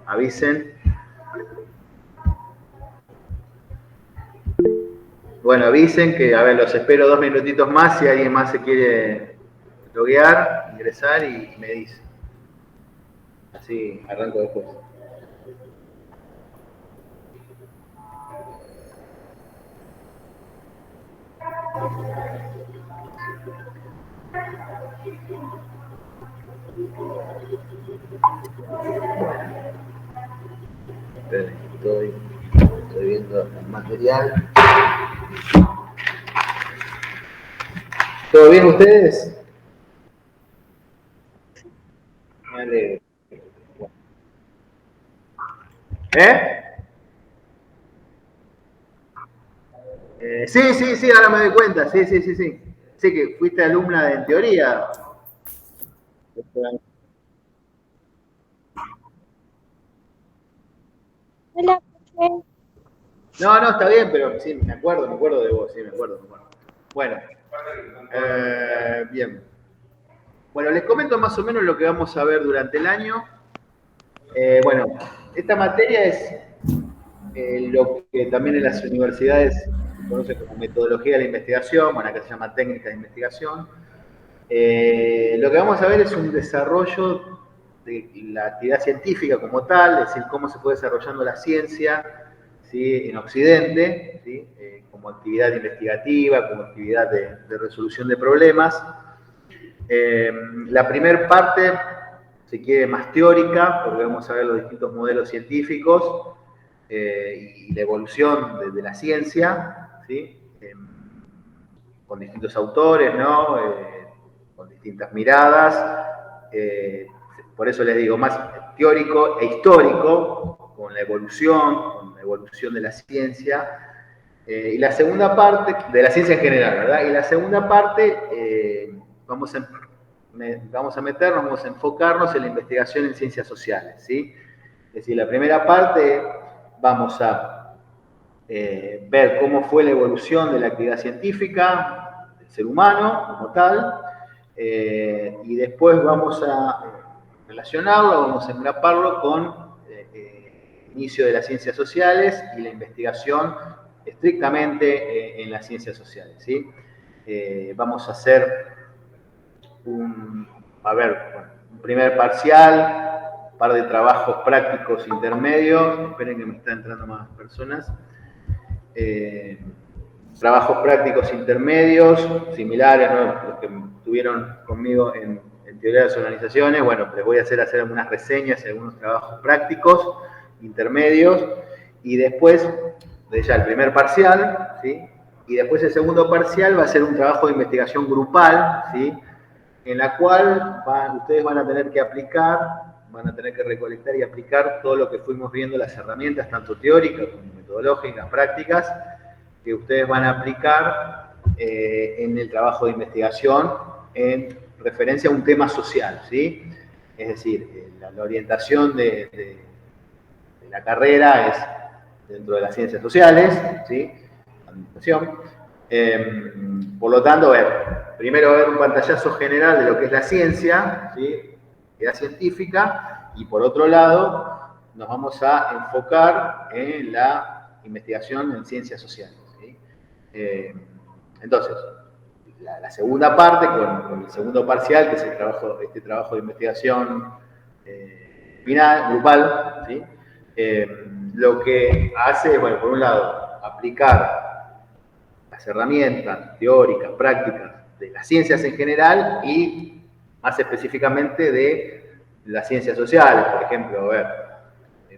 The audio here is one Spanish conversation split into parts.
avisen. Bueno, avisen que, a ver, los espero 2 minutitos más si alguien más se quiere loguear, ingresar y me dice. Así arranco después. Estoy viendo el material. ¿Todo bien ustedes? Me alegro. Sí, ahora me doy cuenta. Sí. Sí, que fuiste alumna en teoría. Hola, profe. No, está bien, pero sí, me acuerdo de vos, sí, me acuerdo. Bueno, bien. Bueno, les comento más o menos lo que vamos a ver durante el año. Bueno, esta materia es lo que también en las universidades se conoce como metodología de la investigación, bueno, acá se llama técnica de investigación. Lo que vamos a ver es un desarrollo de la actividad científica como tal, es decir, cómo se fue desarrollando la ciencia, ¿sí? En Occidente, ¿sí? Como actividad investigativa, como actividad de resolución de problemas. La primera parte, si quiere, más teórica, porque vamos a ver los distintos modelos científicos y la evolución de la ciencia, ¿sí? Con distintos autores, ¿no? Con distintas miradas. Por eso les digo, más teórico e histórico, con la evolución de la ciencia. Y la segunda parte, de la ciencia en general, ¿verdad? Y la segunda parte, vamos a meternos, vamos a enfocarnos en la investigación en ciencias sociales, ¿sí? Es decir, la primera parte vamos a ver cómo fue la evolución de la actividad científica, del ser humano como tal, y después vamos a relacionarlo, vamos a engraparlo con el inicio de las ciencias sociales y la investigación estrictamente en las ciencias sociales, ¿sí? Vamos a hacer un primer parcial, un par de trabajos prácticos intermedios. Esperen que me están entrando más personas. Trabajos prácticos intermedios, similares, ¿no? Los que estuvieron conmigo en teoría de las organizaciones. Bueno, les voy a hacer algunas reseñas y algunos trabajos prácticos intermedios. Y después, de ya el primer parcial, ¿sí? Y después el segundo parcial va a ser un trabajo de investigación grupal, ¿sí? En la cual ustedes van a tener que aplicar, van a tener que recolectar y aplicar todo lo que fuimos viendo, las herramientas, tanto teóricas como metodológicas, prácticas, que ustedes van a aplicar en el trabajo de investigación en referencia a un tema social, ¿sí? Es decir, la orientación de la carrera es dentro de las ciencias sociales, ¿sí? Administración. Por lo tanto, primero ver un pantallazo general de lo que es la ciencia, ¿sí? La científica, y por otro lado, nos vamos a enfocar en la investigación en ciencias sociales, ¿sí? Entonces, la segunda parte, con el segundo parcial, que es este trabajo de investigación final, grupal, ¿sí? Lo que hace, bueno, por un lado, aplicar las herramientas teóricas, prácticas de las ciencias en general y más específicamente de las ciencias sociales. Por ejemplo,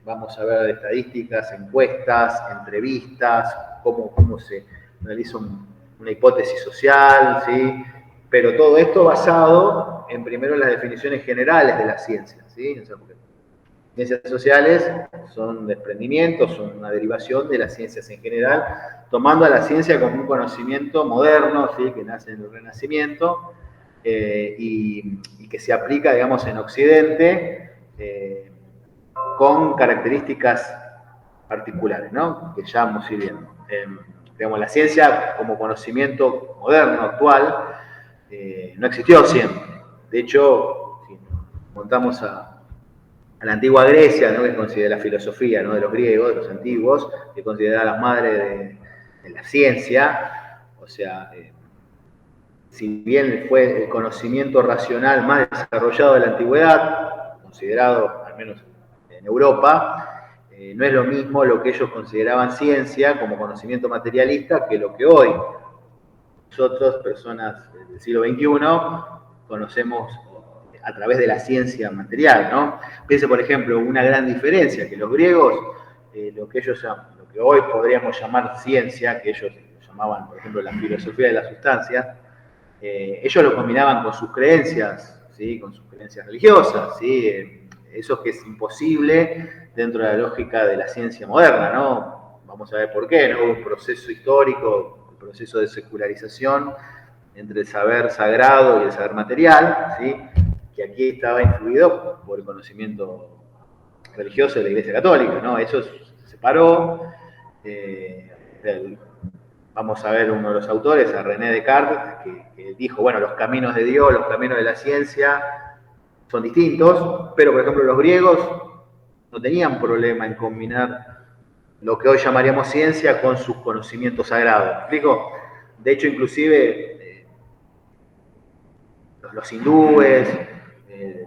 vamos a ver estadísticas, encuestas, entrevistas, cómo se realiza una hipótesis social, ¿sí? Pero todo esto basado en primero las definiciones generales de la ciencia, ¿sí? O sea, porque ciencias sociales son desprendimientos, son una derivación de las ciencias en general, tomando a la ciencia como un conocimiento moderno, ¿sí? Que nace en el Renacimiento y que se aplica, digamos, en Occidente con características particulares, ¿no? Que ya vamos a ir viendo. Digamos, la ciencia como conocimiento moderno, actual, no existió siempre. De hecho, si montamos a la antigua Grecia, ¿no? Que considera la filosofía, ¿no? De los griegos, de los antiguos, que considera las madres de la ciencia. O sea, si bien fue el conocimiento racional más desarrollado de la antigüedad, considerado al menos en Europa, no es lo mismo lo que ellos consideraban ciencia como conocimiento materialista que lo que hoy nosotros, personas del siglo XXI, conocemos a través de la ciencia material, ¿no? Piense, por ejemplo, una gran diferencia, que los griegos, lo que hoy podríamos llamar ciencia, que ellos llamaban, por ejemplo, la filosofía de la sustancia, ellos lo combinaban con sus creencias, ¿sí? Con sus creencias religiosas, ¿sí? Eso que es imposible dentro de la lógica de la ciencia moderna, ¿no? Vamos a ver por qué, ¿no? Un proceso histórico, un proceso de secularización entre el saber sagrado y el saber material, ¿sí? Que aquí estaba influido por el conocimiento religioso de la Iglesia Católica, ¿no? Eso se separó. Vamos a ver uno de los autores, a René Descartes, que dijo, bueno, los caminos de Dios, los caminos de la ciencia son distintos, pero por ejemplo los griegos no tenían problema en combinar lo que hoy llamaríamos ciencia con sus conocimientos sagrados. ¿Me explico? De hecho, inclusive los hindúes,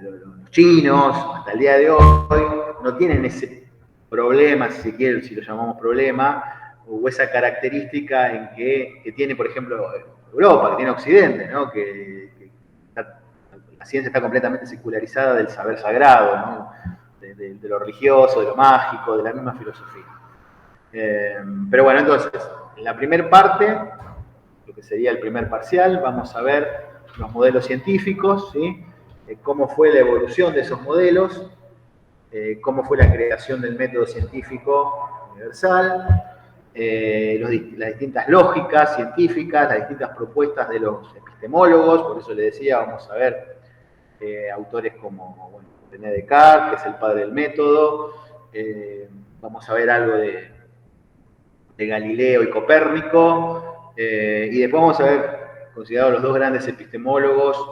los chinos, hasta el día de hoy, no tienen ese problema, si se quiere, si lo llamamos problema, o esa característica en que tiene, por ejemplo, Europa, que tiene Occidente, ¿no? Que la ciencia está completamente secularizada del saber sagrado, ¿no? De lo religioso, de lo mágico, de la misma filosofía. Pero bueno, entonces, en la primera parte, lo que sería el primer parcial, vamos a ver los modelos científicos, ¿sí? Cómo fue la evolución de esos modelos, cómo fue la creación del método científico universal, las distintas lógicas científicas, las distintas propuestas de los epistemólogos. Por eso le decía, vamos a ver autores como, bueno, René Descartes, que es el padre del método, vamos a ver algo de Galileo y Copérnico, y después vamos a ver, considerados los dos grandes epistemólogos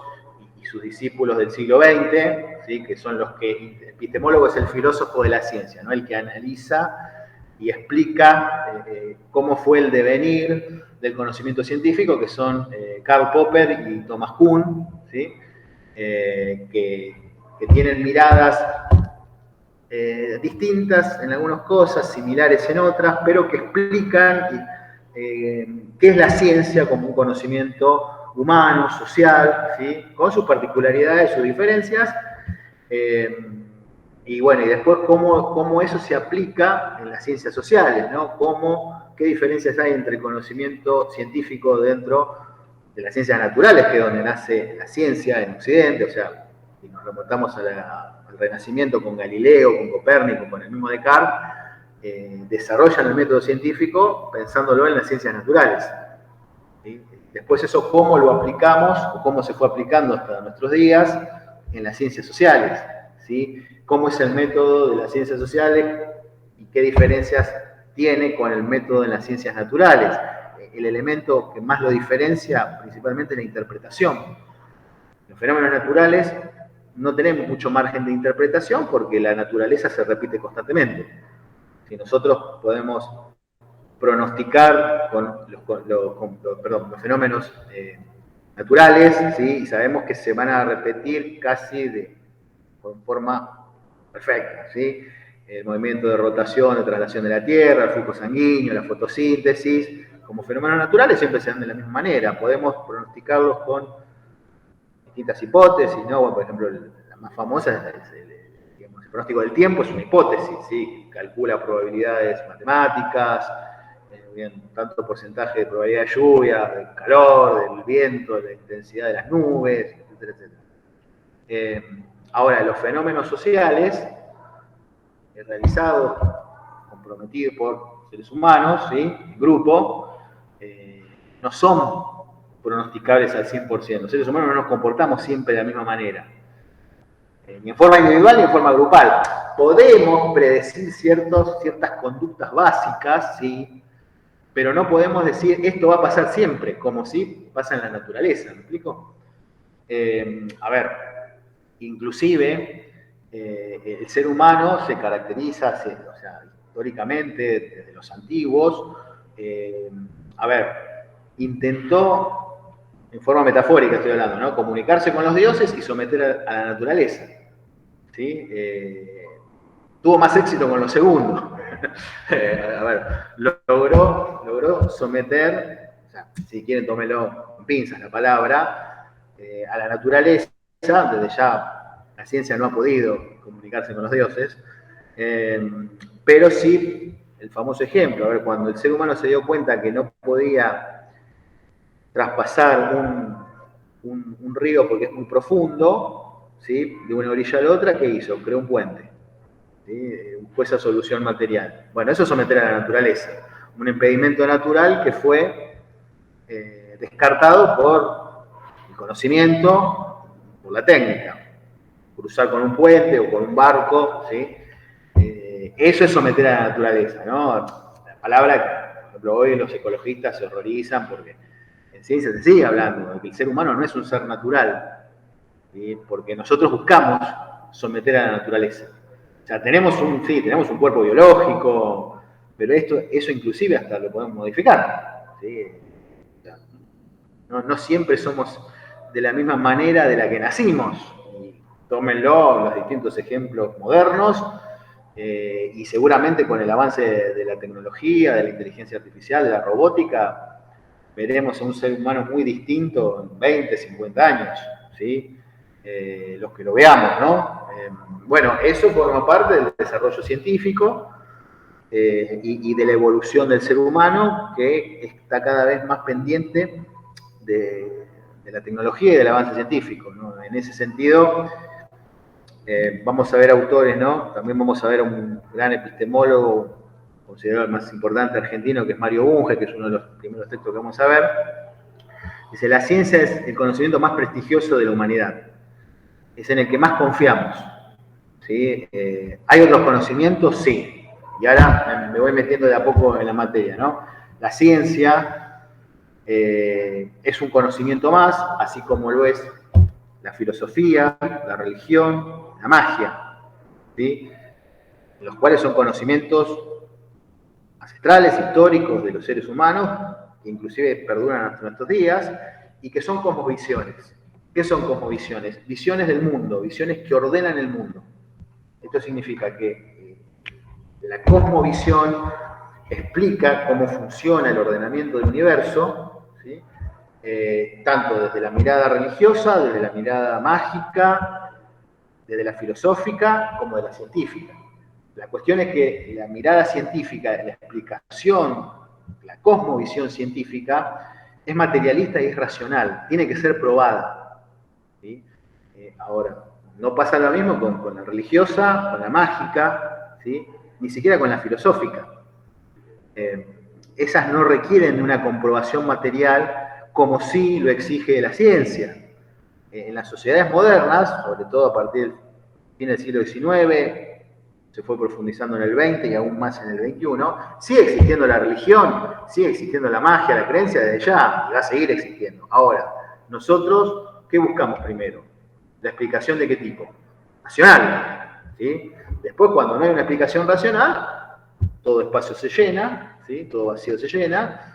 y sus discípulos del siglo XX, ¿sí? Que son los que, el epistemólogo es el filósofo de la ciencia, ¿no? El que analiza y explica cómo fue el devenir del conocimiento científico, que son Karl Popper y Thomas Kuhn, ¿sí? Que tienen miradas distintas en algunas cosas, similares en otras, pero que explican qué es la ciencia como un conocimiento humano, social, ¿sí? Con sus particularidades, sus diferencias, y bueno, y después cómo eso se aplica en las ciencias sociales, ¿no? Qué diferencias hay entre el conocimiento científico dentro de las ciencias naturales, que es donde nace la ciencia en Occidente. O sea, si nos remontamos al Renacimiento con Galileo, con Copérnico, con el mismo Descartes, desarrollan el método científico pensándolo en las ciencias naturales, ¿sí? Después eso cómo lo aplicamos, o cómo se fue aplicando hasta nuestros días en las ciencias sociales, ¿sí? Cómo es el método de las ciencias sociales y qué diferencias tiene con el método de las ciencias naturales. El elemento que más lo diferencia principalmente es la interpretación. Los fenómenos naturales no tenemos mucho margen de interpretación porque la naturaleza se repite constantemente. Si nosotros podemos pronosticar los fenómenos naturales, ¿sí? Y sabemos que se van a repetir casi con forma perfecta, ¿sí? El movimiento de rotación, de traslación de la Tierra, el flujo sanguíneo, la fotosíntesis, como fenómenos naturales siempre se dan de la misma manera. Podemos pronosticarlos con distintas hipótesis, ¿no? Bueno, por ejemplo, la más famosa es el pronóstico del tiempo, es una hipótesis, ¿sí? Calcula probabilidades matemáticas, bien, tanto porcentaje de probabilidad de lluvia, del calor, del viento, de la intensidad de las nubes, etcétera, etcétera. Ahora, los fenómenos sociales realizados, comprometidos por seres humanos, ¿sí? En grupo, no son pronosticables al 100%. Los seres humanos no nos comportamos siempre de la misma manera, ni en forma individual ni en forma grupal. Podemos predecir ciertas conductas básicas, ¿sí? Pero no podemos decir esto va a pasar siempre, como si pasa en la naturaleza. ¿Me explico? A ver, inclusive el ser humano se caracteriza, o sea, históricamente, desde los antiguos, intentó, en forma metafórica estoy hablando, ¿no?, comunicarse con los dioses y someter a la naturaleza. ¿Sí? Tuvo más éxito con lo segundo. Logró someter, o sea, si quieren tómenlo con pinzas la palabra, a la naturaleza. Desde ya la ciencia no ha podido comunicarse con los dioses, pero sí el famoso ejemplo, cuando el ser humano se dio cuenta que no podía traspasar un río porque es muy profundo, ¿sí?, de una orilla a la otra, ¿qué hizo? Creó un puente. ¿Sí? Fue esa solución material. Bueno, eso es someter a la naturaleza. Un impedimento natural que fue descartado por el conocimiento, por la técnica. Cruzar con un puente o con un barco, ¿sí? Eso es someter a la naturaleza, ¿no? La palabra, por ejemplo, hoy los ecologistas se horrorizan porque en ciencia se sigue hablando de que el ser humano no es un ser natural, ¿sí?, porque nosotros buscamos someter a la naturaleza. O sea, tenemos un cuerpo biológico, pero eso inclusive hasta lo podemos modificar, ¿sí? O sea, no siempre somos de la misma manera de la que nacimos. Y tómenlo los distintos ejemplos modernos, y seguramente con el avance de la tecnología, de la inteligencia artificial, de la robótica, veremos a un ser humano muy distinto en 20, 50 años, ¿sí? Los que lo veamos, ¿no? Bueno, eso forma parte del desarrollo científico y de la evolución del ser humano, que está cada vez más pendiente de la tecnología y del avance científico, ¿no? En ese sentido, vamos a ver autores, ¿no? También vamos a ver a un gran epistemólogo, considerado el más importante argentino, que es Mario Bunge, que es uno de los primeros textos que vamos a ver. Dice: la ciencia es el conocimiento más prestigioso de la humanidad. Es en el que más confiamos. ¿Sí? ¿Hay otros conocimientos? Sí. Y ahora me voy metiendo de a poco en la materia, ¿no? La ciencia es un conocimiento más, así como lo es la filosofía, la religión, la magia, ¿sí?, los cuales son conocimientos ancestrales, históricos de los seres humanos, que inclusive perduran hasta nuestros días, y que son cosmovisiones. ¿Qué son cosmovisiones? Visiones del mundo, visiones que ordenan el mundo. Esto significa que la cosmovisión explica cómo funciona el ordenamiento del universo, ¿sí?, tanto desde la mirada religiosa, desde la mirada mágica, desde la filosófica, como de la científica. La cuestión es que la mirada científica, la explicación, la cosmovisión científica, es materialista y es racional, tiene que ser probada, ¿sí? Ahora, no pasa lo mismo con la religiosa, con la mágica, ¿sí?, ni siquiera con la filosófica. Esas no requieren de una comprobación material como sí lo exige la ciencia. En las sociedades modernas, sobre todo a partir del fin del siglo XIX, se fue profundizando en el XX y aún más en el XXI, sigue existiendo la religión, sigue existiendo la magia, la creencia desde ya, y va a seguir existiendo. Ahora, nosotros, ¿qué buscamos primero? ¿La explicación de qué tipo? Racional, ¿sí? Después, cuando no hay una explicación racional, todo espacio se llena, ¿sí?, todo vacío se llena,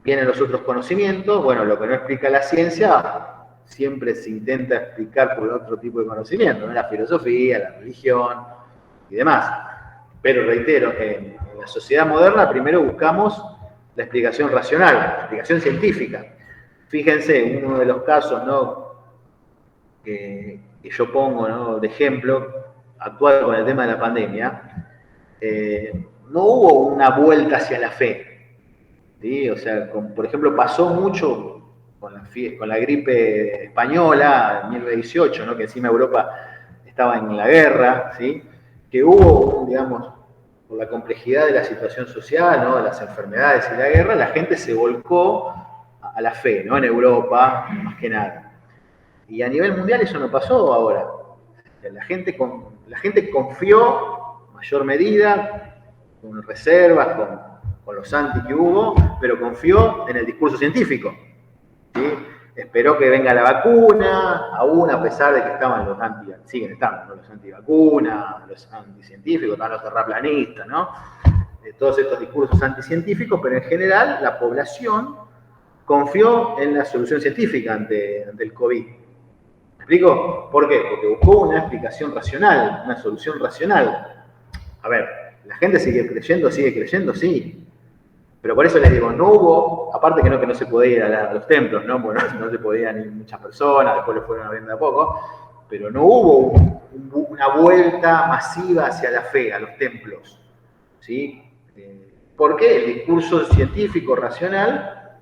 vienen los otros conocimientos. Bueno, lo que no explica la ciencia siempre se intenta explicar por otro tipo de conocimiento, ¿no?, la filosofía, la religión y demás. Pero reitero, en la sociedad moderna primero buscamos la explicación racional, la explicación científica. Fíjense, uno de los casos, ¿no?, que yo pongo, ¿no?, de ejemplo actual con el tema de la pandemia, no hubo una vuelta hacia la fe, ¿sí? O sea, por ejemplo, pasó mucho con la gripe española en 1918, ¿no?, que encima Europa estaba en la guerra, ¿sí?, que hubo, digamos, por la complejidad de la situación social, ¿no?, de las enfermedades y la guerra, la gente se volcó a la fe, ¿no?, en Europa, más que nada. Y a nivel mundial eso no pasó ahora. La gente confió en mayor medida, con reservas, con los anti que hubo, pero confió en el discurso científico, ¿sí? esperó que venga la vacuna, aún a pesar de que estaban los siguen estando, ¿no? Los antivacunas, los anticientíficos, estaban los terraplanistas, ¿no? Todos estos discursos anticientíficos, pero en general la población confió en la solución científica ante el COVID. ¿Me explico? ¿Por qué? Porque buscó una explicación racional, una solución racional. A ver, la gente sigue creyendo, sí. Pero por eso les digo, no hubo, aparte que no se podía ir a los templos, ¿no? Bueno, no se podían ir muchas personas, después lo fueron abriendo de a poco, pero no hubo una vuelta masiva hacia la fe, a los templos, ¿sí? ¿Por qué? El discurso científico, racional,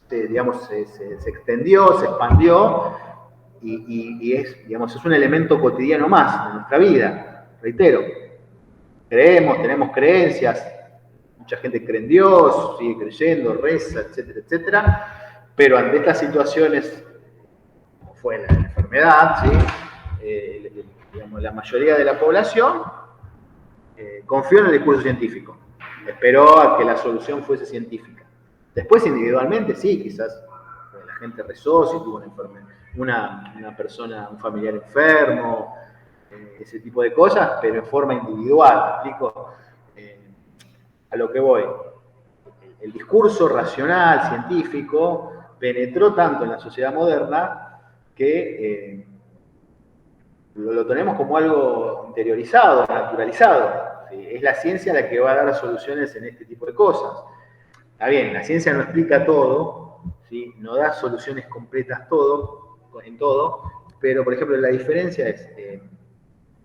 digamos, se extendió, se expandió, y es, digamos, es un elemento cotidiano más de nuestra vida. Reitero, creemos, tenemos creencias, mucha gente cree en Dios, sigue creyendo, reza, etcétera, etcétera, pero ante estas situaciones, como fue la enfermedad, ¿sí? Digamos, la mayoría de la población confió en el discurso científico, esperó a que la solución fuese científica. Después, individualmente, sí, quizás la gente rezó, si tuvo una enfermedad, una persona, un familiar enfermo, ese tipo de cosas, pero en forma individual, ¿me explico? A lo que voy, el discurso racional, científico, penetró tanto en la sociedad moderna que lo tenemos como algo interiorizado, naturalizado. ¿Sí? Es la ciencia la que va a dar soluciones en este tipo de cosas. Está bien, la ciencia no explica todo, ¿sí? No da soluciones completas en todo, pero por ejemplo la diferencia es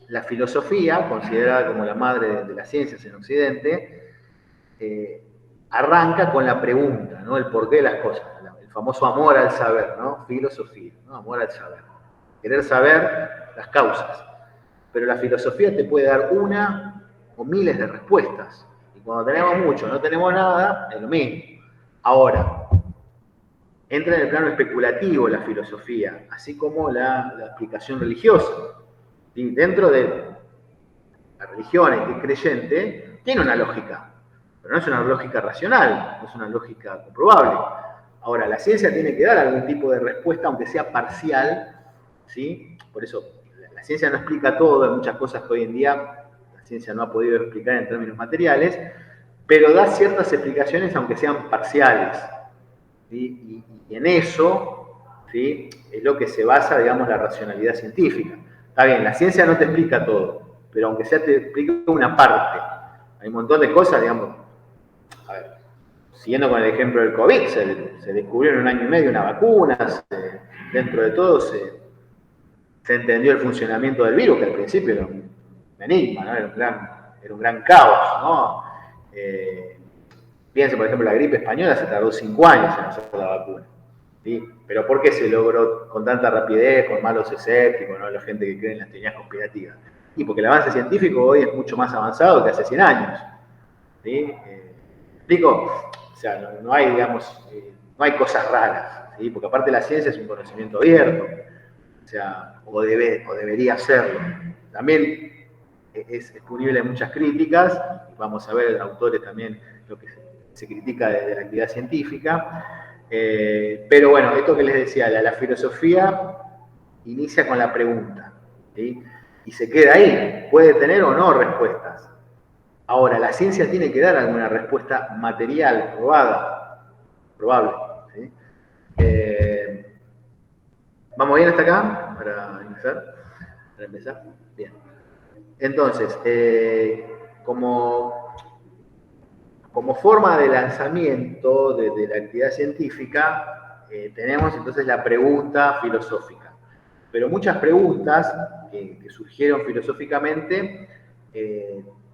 la filosofía, considerada como la madre de las ciencias en Occidente, arranca con la pregunta, ¿no? El porqué de las cosas, el famoso amor al saber, ¿no? Filosofía, ¿no? Amor al saber. Querer saber las causas. Pero la filosofía te puede dar una o miles de respuestas. Y cuando tenemos mucho, no tenemos nada, es lo mismo. Ahora, entra en el plano especulativo la filosofía, así como la explicación religiosa. ¿Sí? Dentro de la religión, el que es creyente, tiene una lógica, pero no es una lógica racional, no es una lógica comprobable. Ahora, la ciencia tiene que dar algún tipo de respuesta, aunque sea parcial, ¿sí? Por eso, la ciencia no explica todo, hay muchas cosas que hoy en día la ciencia no ha podido explicar en términos materiales, pero da ciertas explicaciones, aunque sean parciales. ¿Sí? Y en eso, ¿sí? Es lo que se basa, digamos, la racionalidad científica. Está bien, la ciencia no te explica todo, pero aunque sea te explica una parte. Hay un montón de cosas, digamos, a ver, siguiendo con el ejemplo del COVID, se descubrió en 1 año y medio una vacuna, dentro de todo se entendió el funcionamiento del virus, que al principio era un enigma, ¿no? Era un gran caos, ¿no? Piensen, por ejemplo, la gripe española se tardó 5 años en hacer la vacuna. ¿Sí? Pero ¿por qué se logró con tanta rapidez, con malos escépticos, ¿no? La gente que cree en las teorías conspirativas? Y porque el avance científico hoy es mucho más avanzado que hace 100 años. ¿Sí? ¿Explico? O sea, no hay, digamos, no hay cosas raras, ¿sí? Porque aparte la ciencia es un conocimiento abierto, o sea, o debería serlo. También es punible en muchas críticas, vamos a ver autores también lo que se critica de la actividad científica, pero bueno, esto que les decía, la filosofía inicia con la pregunta, ¿sí? Y se queda ahí, puede tener o no respuestas. Ahora, la ciencia tiene que dar alguna respuesta material, probable. ¿Sí? ¿Vamos bien hasta acá para empezar? Bien. Entonces, como forma de lanzamiento de la actividad científica, tenemos entonces la pregunta filosófica. Pero muchas preguntas que surgieron filosóficamente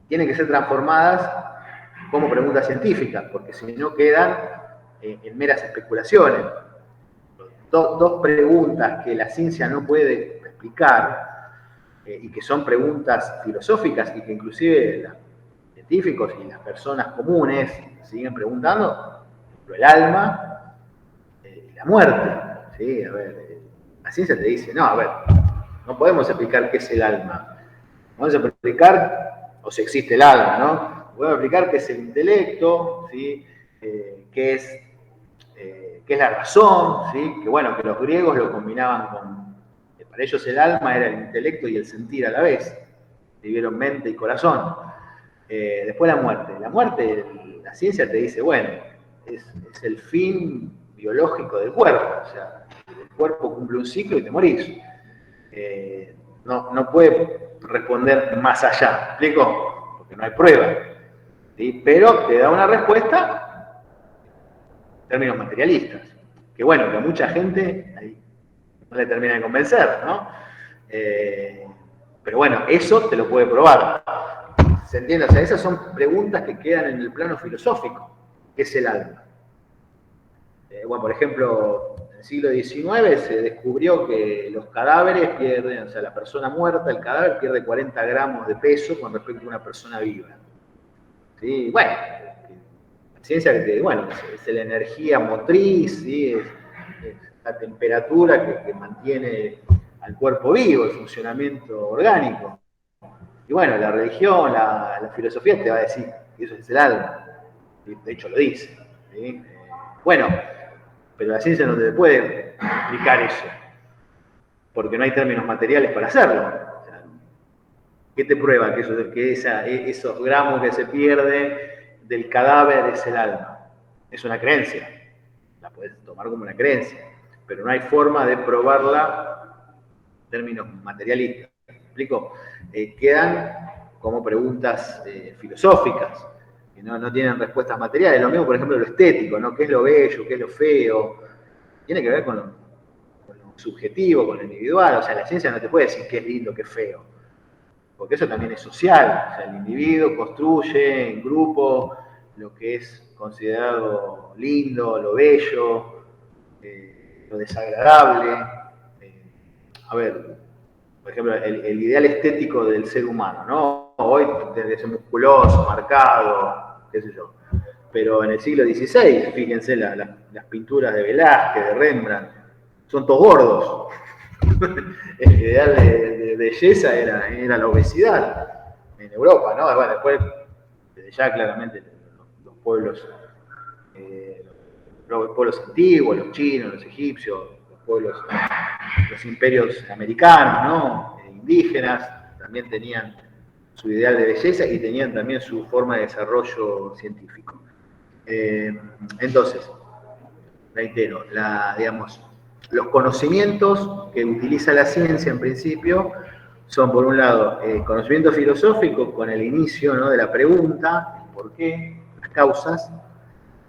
tienen que ser transformadas como preguntas científicas, porque si no quedan en meras especulaciones. Dos preguntas que la ciencia no puede explicar y que son preguntas filosóficas y que inclusive los científicos y las personas comunes siguen preguntando, el alma y la muerte. ¿Sí? A ver, la ciencia te dice, no, a ver, no podemos explicar qué es el alma. Vamos a explicar, o si existe el alma, ¿no? Podemos explicar qué es el intelecto, ¿sí? Qué es que es la razón, ¿sí? Que bueno, que los griegos lo combinaban con, para ellos el alma era el intelecto y el sentir a la vez, vivieron mente y corazón. Después la muerte. La muerte, la ciencia te dice, bueno, es el fin biológico del cuerpo, o sea, el cuerpo cumple un ciclo y te morís. No puede responder más allá, ¿me explico? Porque no hay prueba, ¿sí? Pero te da una respuesta en términos materialistas, que bueno, que a mucha gente ahí no le termina de convencer, ¿no? Pero bueno, eso te lo puede probar. ¿Se entiende? O sea, esas son preguntas que quedan en el plano filosófico, que es el alma. Bueno, por ejemplo, en el siglo XIX se descubrió que los cadáveres pierden, o sea, la persona muerta, el cadáver pierde 40 gramos de peso con respecto a una persona viva. ¿Sí? Bueno, la ciencia, bueno, es la energía motriz, ¿sí? Es la temperatura que mantiene al cuerpo vivo, el funcionamiento orgánico. Y bueno, la religión, la filosofía te va a decir que eso es el alma. De hecho, lo dice. ¿Sí? Bueno, pero la ciencia no te puede explicar eso, porque no hay términos materiales para hacerlo. O sea, ¿qué te prueba que esos gramos que se pierde del cadáver es el alma? Es una creencia, la puedes tomar como una creencia, pero no hay forma de probarla en términos materialistas. ¿Me explico? Quedan como preguntas filosóficas, que no tienen respuestas materiales. Lo mismo, por ejemplo, lo estético, ¿no? ¿Qué es lo bello? ¿Qué es lo feo? Tiene que ver con lo subjetivo, con lo individual. O sea, la ciencia no te puede decir qué es lindo, qué es feo, porque eso también es social. O sea, el individuo construye en grupo lo que es considerado lindo, lo bello, lo desagradable. A ver, por ejemplo, el ideal estético del ser humano, ¿no? Hoy debe ser musculoso, marcado, qué sé yo. Pero en el siglo XVI, fíjense, las pinturas de Velázquez, de Rembrandt, son todos gordos. El ideal de belleza era la obesidad en Europa, ¿no? Bueno, después, desde ya claramente los pueblos, los pueblos antiguos, los chinos, los egipcios, los pueblos, los imperios americanos, ¿no? Indígenas, también tenían su ideal de belleza y tenían también su forma de desarrollo científico. Entonces, reitero, digamos, los conocimientos que utiliza la ciencia en principio son, por un lado, conocimiento filosófico con el inicio, ¿no?, de la pregunta, el por qué, las causas.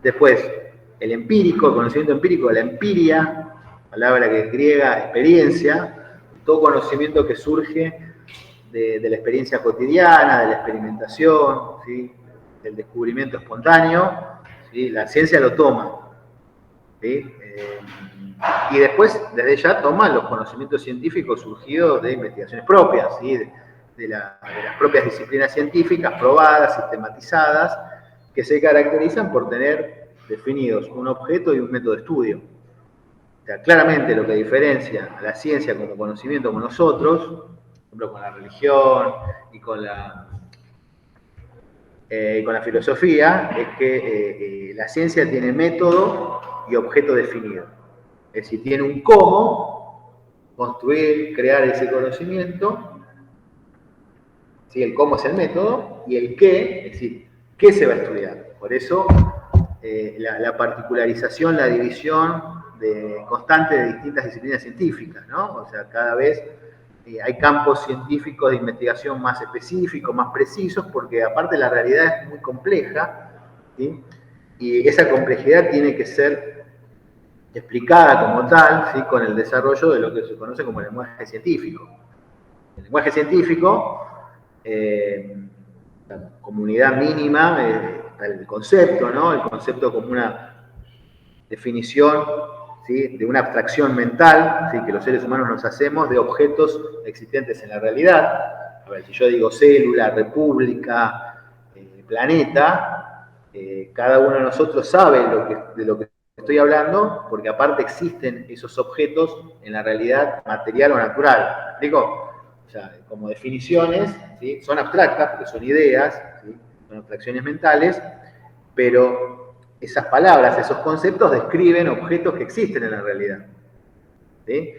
Después, el empírico, el conocimiento empírico, la empiria, palabra que es griega, experiencia, todo conocimiento que surge de la experiencia cotidiana, de la experimentación, ¿sí?, del descubrimiento espontáneo, ¿sí? La ciencia lo toma, ¿sí? Y después, desde ya, toma los conocimientos científicos surgidos de investigaciones propias, ¿sí? de las propias disciplinas científicas probadas, sistematizadas, que se caracterizan por tener definidos un objeto y un método de estudio. O sea, claramente lo que diferencia a la ciencia como conocimiento con nosotros, por ejemplo, con la religión y con la filosofía, es que la ciencia tiene método y objeto definido. Es decir, tiene un cómo construir, crear ese conocimiento, ¿sí? El cómo es el método, y el qué, es decir, qué se va a estudiar. Por eso la particularización, la división constante de distintas disciplinas científicas, ¿no? O sea, cada vez hay campos científicos de investigación más específicos, más precisos, porque aparte la realidad es muy compleja, ¿sí? Y esa complejidad tiene que ser explicada como tal, ¿sí?, con el desarrollo de lo que se conoce como el lenguaje científico. El lenguaje científico, la comunidad mínima, el concepto, ¿no? El concepto como una definición, ¿sí?, de una abstracción mental, ¿sí?, que los seres humanos nos hacemos de objetos existentes en la realidad. A ver, si yo digo célula, república, planeta, cada uno de nosotros sabe de lo que estoy hablando, porque aparte existen esos objetos en la realidad material o natural. ¿Explico? O sea, como definiciones, ¿sí?, son abstractas porque son ideas, ¿sí?, son abstracciones mentales, pero esas palabras, esos conceptos describen objetos que existen en la realidad. ¿Sí?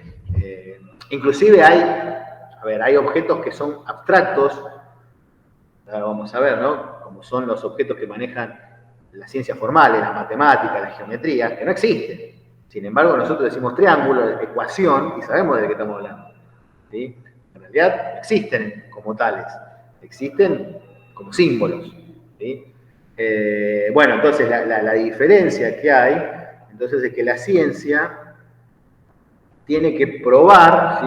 Inclusive hay objetos que son abstractos, ahora vamos a ver, ¿no? Como son los objetos que manejan las ciencias formales, las matemáticas, la geometría, que no existen. Sin embargo, nosotros decimos triángulo, ecuación, y sabemos de qué estamos hablando. ¿Sí? En realidad existen como tales, existen como símbolos. ¿Sí? Bueno, entonces la diferencia que hay, entonces es que la ciencia tiene que probar,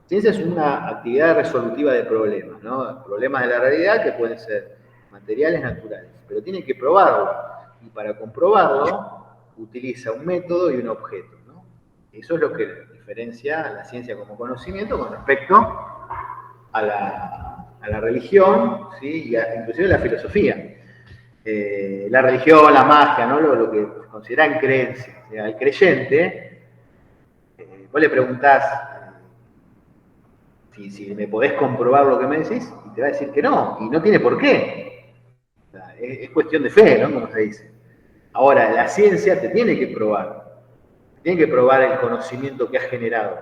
ciencia es una actividad resolutiva de problemas, ¿no? Problemas de la realidad que pueden ser materiales, naturales, pero tiene que probarlo, y para comprobarlo utiliza un método y un objeto, ¿no? Eso es lo que diferencia a la ciencia como conocimiento con respecto a la religión, ¿sí? Y inclusive a la filosofía. La religión, la magia, ¿no? Lo que consideran creencia. O sea, al creyente, vos le preguntás si me podés comprobar lo que me decís, y te va a decir que no, y no tiene por qué. O sea, es cuestión de fe, ¿no? Como se dice. Ahora, la ciencia te tiene que probar el conocimiento que has generado,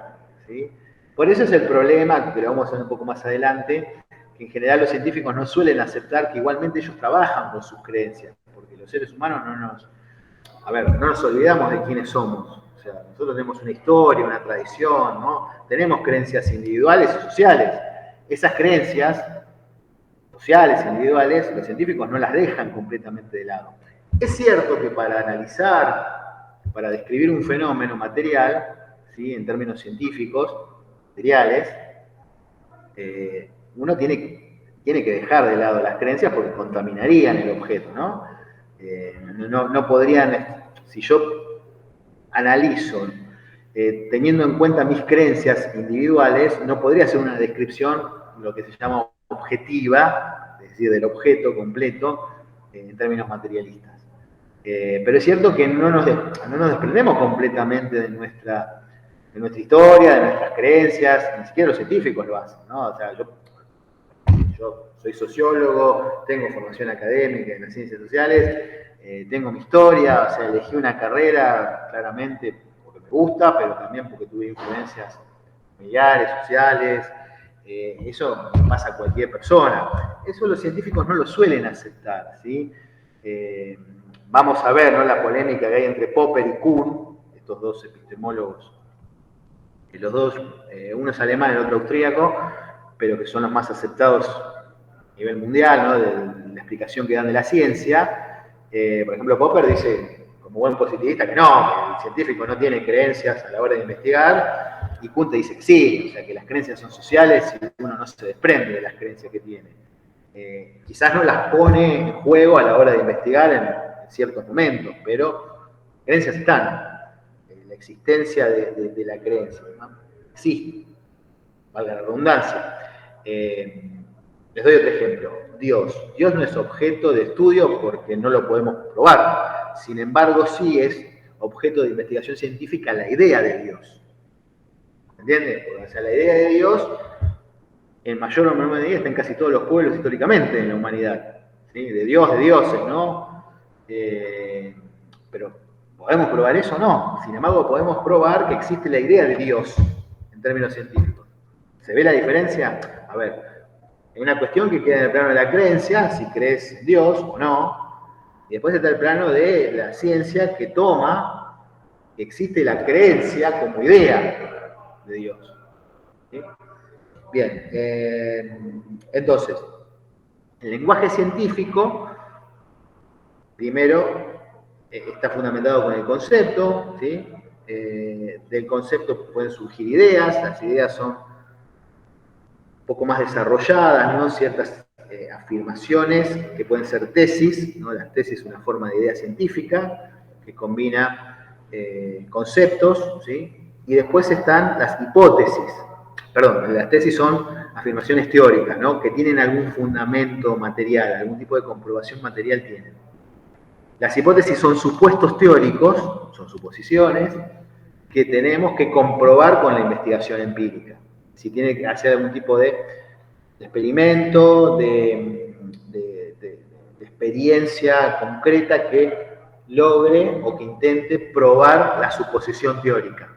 ¿sí? Por eso es el problema, que lo vamos a ver un poco más adelante, que en general los científicos no suelen aceptar que igualmente ellos trabajan con sus creencias, porque los seres humanos no nos olvidamos de quiénes somos. O sea, nosotros tenemos una historia, una tradición, ¿no? Tenemos creencias individuales y sociales. Esas creencias sociales, individuales, los científicos no las dejan completamente de lado. Es cierto que para analizar, para describir un fenómeno material, ¿sí? En términos científicos, materiales, uno tiene que dejar de lado las creencias porque contaminarían el objeto, ¿no? No podrían, si yo analizo teniendo en cuenta mis creencias individuales, no podría hacer una descripción, lo que se llama objetiva, es decir, del objeto completo, en términos materialistas. Pero es cierto que no nos desprendemos completamente de nuestra historia, de nuestras creencias, ni siquiera los científicos lo hacen, ¿no? O sea, yo soy sociólogo, tengo formación académica en las ciencias sociales, tengo mi historia, o sea, elegí una carrera claramente porque me gusta, pero también porque tuve influencias familiares, sociales. Eso pasa a cualquier persona. Eso los científicos no lo suelen aceptar, ¿sí? Vamos a ver, ¿no?, la polémica que hay entre Popper y Kuhn, estos dos epistemólogos, los dos, uno es alemán, el otro austríaco, pero que son los más aceptados a nivel mundial, ¿no?, de la explicación que dan de la ciencia. Por ejemplo, Popper dice, como buen positivista, que no, que el científico no tiene creencias a la hora de investigar, y Kuhn te dice que sí, o sea, que las creencias son sociales y uno no se desprende de las creencias que tiene. Quizás no las pone en juego a la hora de investigar en ciertos momentos, pero creencias están. La existencia de la creencia, ¿no? Existe, valga la redundancia. Les doy otro ejemplo. Dios no es objeto de estudio porque no lo podemos probar. Sin embargo, sí es objeto de investigación científica la idea de Dios. ¿Entiendes? O sea, la idea de Dios, en mayor o menor medida, está en casi todos los pueblos históricamente en la humanidad. ¿Sí? De Dios, de dioses, ¿no? Pero ¿podemos probar eso? No. Sin embargo, podemos probar que existe la idea de Dios en términos científicos. ¿Se ve la diferencia? A ver, hay una cuestión que queda en el plano de la creencia, si crees en Dios o no, y después está el plano de la ciencia que toma que existe la creencia como idea de Dios. ¿Sí? Bien, entonces, el lenguaje científico, primero, está fundamentado con el concepto, ¿sí? Del concepto pueden surgir ideas, las ideas son un poco más desarrolladas, ¿no? Ciertas afirmaciones que pueden ser tesis, ¿no? Las tesis es una forma de idea científica que combina conceptos, ¿sí? Y después están las hipótesis. Perdón, las tesis son afirmaciones teóricas, ¿no?, que tienen algún fundamento material, algún tipo de comprobación material tienen. Las hipótesis son supuestos teóricos, son suposiciones, que tenemos que comprobar con la investigación empírica. Si tiene que hacer algún tipo de experimento, de experiencia concreta que logre o que intente probar la suposición teórica.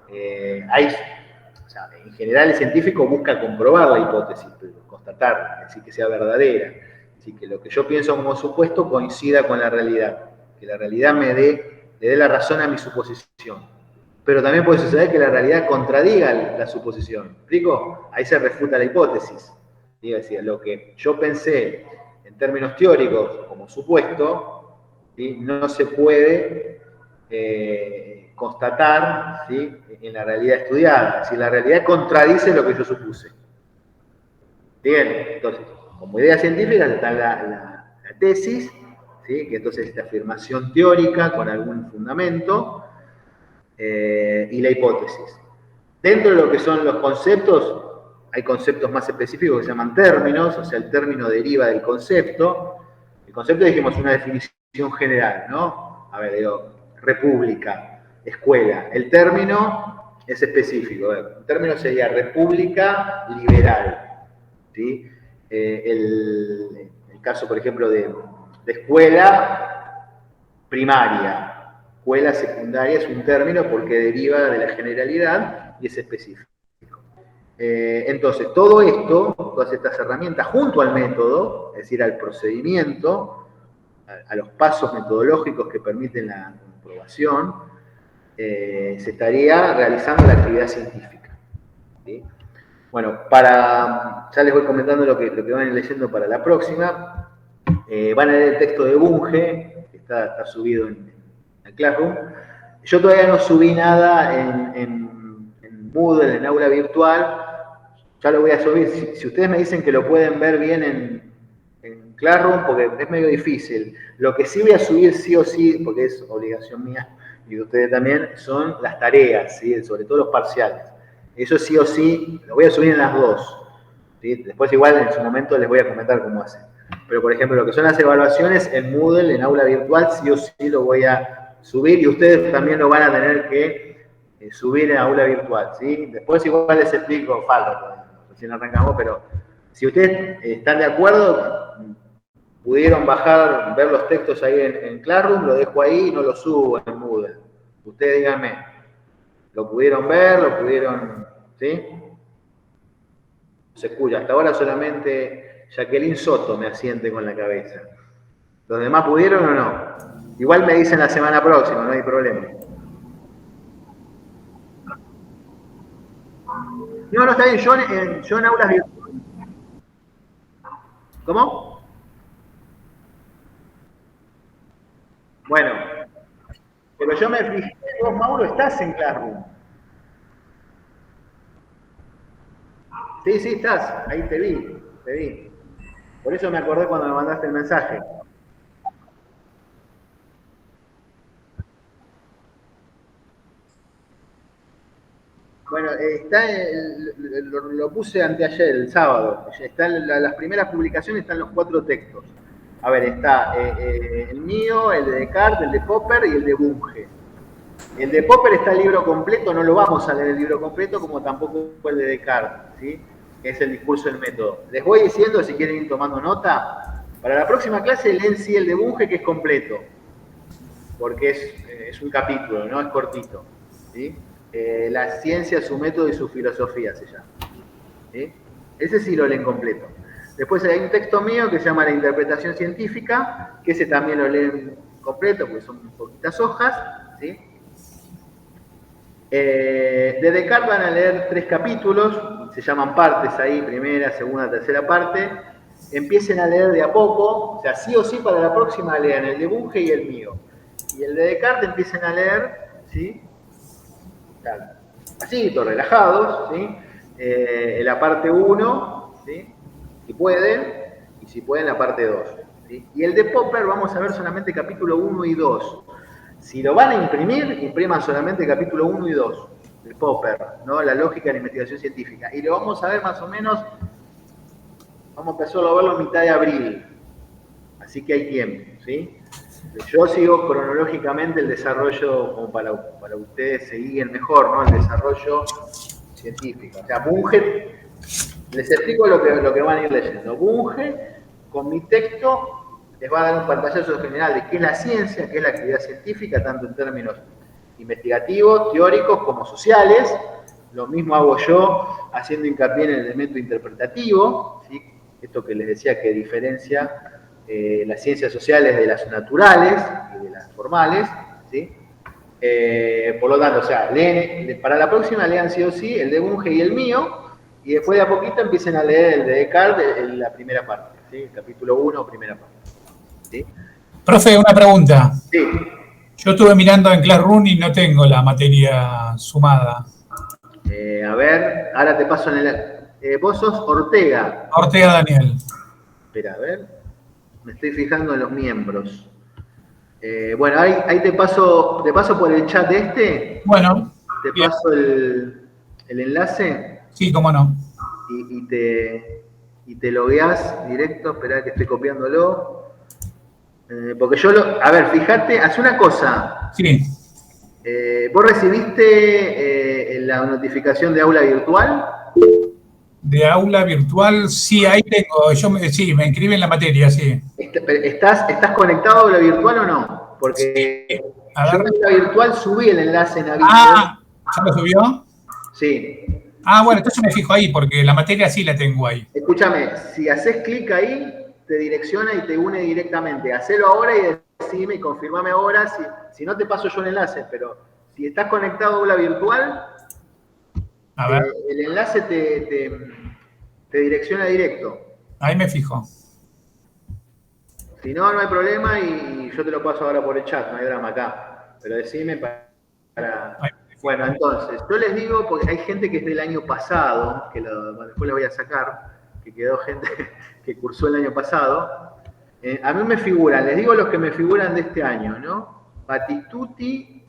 O sea, en general el científico busca comprobar la hipótesis, constatarla, es decir, que sea verdadera, es decir, que lo que yo pienso como supuesto coincida con la realidad, que la realidad le dé la razón a mi suposición. Pero también puede suceder que la realidad contradiga la suposición. ¿Me explico? Ahí se refuta la hipótesis. Es decir, lo que yo pensé en términos teóricos como supuesto, ¿sí?, no se puede constatar, ¿sí?, en la realidad estudiada. Si la realidad contradice lo que yo supuse. Bien, entonces, como idea científica está la tesis, ¿sí?, que entonces es esta afirmación teórica con algún fundamento, y la hipótesis. Dentro de lo que son los conceptos, hay conceptos más específicos que se llaman términos, o sea, el término deriva del concepto. El concepto, dijimos, una definición general, ¿no? A ver, digo, república, escuela. El término es específico. El término sería república liberal, ¿sí? El caso, por ejemplo, de escuela primaria. Escuela secundaria es un término porque deriva de la generalidad y es específico. Entonces, todo esto, todas estas herramientas, junto al método, es decir, al procedimiento, a los pasos metodológicos que permiten la comprobación, se estaría realizando la actividad científica, ¿sí? Bueno, ya les voy comentando lo que van a ir leyendo para la próxima. Van a leer el texto de Bunge, que está subido en Classroom. Yo todavía no subí nada en Moodle, en aula virtual. Ya lo voy a subir. Si ustedes me dicen que lo pueden ver bien en Classroom, porque es medio difícil. Lo que sí voy a subir sí o sí, porque es obligación mía y de ustedes también, son las tareas, ¿sí?, sobre todo los parciales. Eso sí o sí, lo voy a subir en las dos, ¿sí? Después igual en su momento les voy a comentar cómo hacen. Pero por ejemplo, lo que son las evaluaciones en Moodle, en aula virtual, sí o sí lo voy a subir y ustedes también lo van a tener que subir en aula virtual, ¿sí? Después igual les explico, falta, recién arrancamos, pero si ustedes están de acuerdo, pudieron bajar, ver los textos ahí en Classroom, lo dejo ahí y no lo subo en Moodle. Ustedes díganme, ¿lo pudieron ver? ¿Lo pudieron, sí? Se escucha, hasta ahora solamente Jacqueline Soto me asiente con la cabeza. ¿Los demás pudieron o no? Igual me dicen la semana próxima, no hay problema. No, está bien, yo en aulas virtuales. ¿Cómo? Bueno, pero yo me fijé, vos, Mauro, estás en Classroom. Sí, estás, ahí te vi. Por eso me acordé cuando me mandaste el mensaje. Bueno, lo puse anteayer, el sábado. Están las primeras publicaciones, están los 4 textos. A ver, está el mío, el de Descartes, el de Popper y el de Bunge. El de Popper está el libro completo, no lo vamos a leer el libro completo, como tampoco fue el de Descartes, ¿sí?, que es el discurso del método. Les voy diciendo, si quieren ir tomando nota, para la próxima clase leen sí el de Bunge, que es completo, porque es un capítulo, ¿no? Es cortito, ¿sí? La ciencia, su método y su filosofía se llama, ¿sí? Ese sí lo leen completo. Después hay un texto mío que se llama La interpretación científica, que ese también lo leen completo, porque son poquitas hojas, ¿sí? De Descartes van a leer 3 capítulos, se llaman partes ahí, primera, segunda, tercera parte. Empiecen a leer de a poco, o sea, sí o sí para la próxima lean el de Bunge y el mío. Y el de Descartes empiecen a leer, ¿sí?, pasito, relajados, ¿sí?, la parte 1, ¿sí?, si pueden, y si pueden la parte 2. ¿Sí? Y el de Popper vamos a ver solamente capítulo 1 y 2. Si lo van a imprimir, impriman solamente capítulo 1 y 2 de Popper, ¿no? La lógica de la investigación científica. Y lo vamos a ver más o menos, vamos a empezar a verlo en mitad de abril. Así que hay tiempo, ¿sí? Yo sigo cronológicamente el desarrollo, como para ustedes seguir mejor, ¿no?, el desarrollo científico. O sea, Bunge, les explico lo que van a ir leyendo. Bunge, con mi texto, les va a dar un pantallazo general de qué es la ciencia, qué es la actividad científica, tanto en términos investigativos, teóricos, como sociales. Lo mismo hago yo, haciendo hincapié en el elemento interpretativo, ¿sí? Esto que les decía que diferencia las ciencias sociales de las naturales y de las formales, ¿sí? Por lo tanto, o sea, para la próxima lean sí o sí el de Bunge y el mío, y después de a poquito empiecen a leer el de Descartes en la primera parte, ¿sí? El capítulo 1, primera parte. ¿Sí? Profe, una pregunta. Sí. Yo estuve mirando en Classroom y no tengo la materia sumada. A ver, ahora te paso en el... vos sos Ortega. Ortega Daniel. Espera, a ver. Me estoy fijando en los miembros. Bueno, ahí te paso por el chat este. Bueno. Te paso el enlace. Sí, cómo no. Y te logueás directo. Esperá que estoy copiándolo. Porque yo a ver, fíjate, haz una cosa. Sí. ¿Vos recibiste la notificación de aula virtual? De aula virtual, sí, ahí tengo. Sí, me inscribí en la materia, sí. ¿Estás conectado a aula virtual o no? Porque sí. Yo en aula virtual subí el enlace en aviso. Ah, ¿ya lo subió? Sí. Ah, bueno, entonces me fijo ahí, porque la materia sí la tengo ahí. Escúchame, si haces clic ahí, te direcciona y te une directamente. Hacelo ahora y decime y confirmame ahora. Si no, te paso yo el enlace, pero si estás conectado a aula virtual, a ver. El enlace te direcciona directo. Ahí me fijo. Si no, no hay problema y yo te lo paso ahora por el chat, no hay drama acá. Pero decime para... Bueno, entonces, yo les digo, porque hay gente que es del año pasado, que después lo voy a sacar, que quedó gente que cursó el año pasado. A mí me figuran, les digo los que me figuran de este año, ¿no? Batistuti,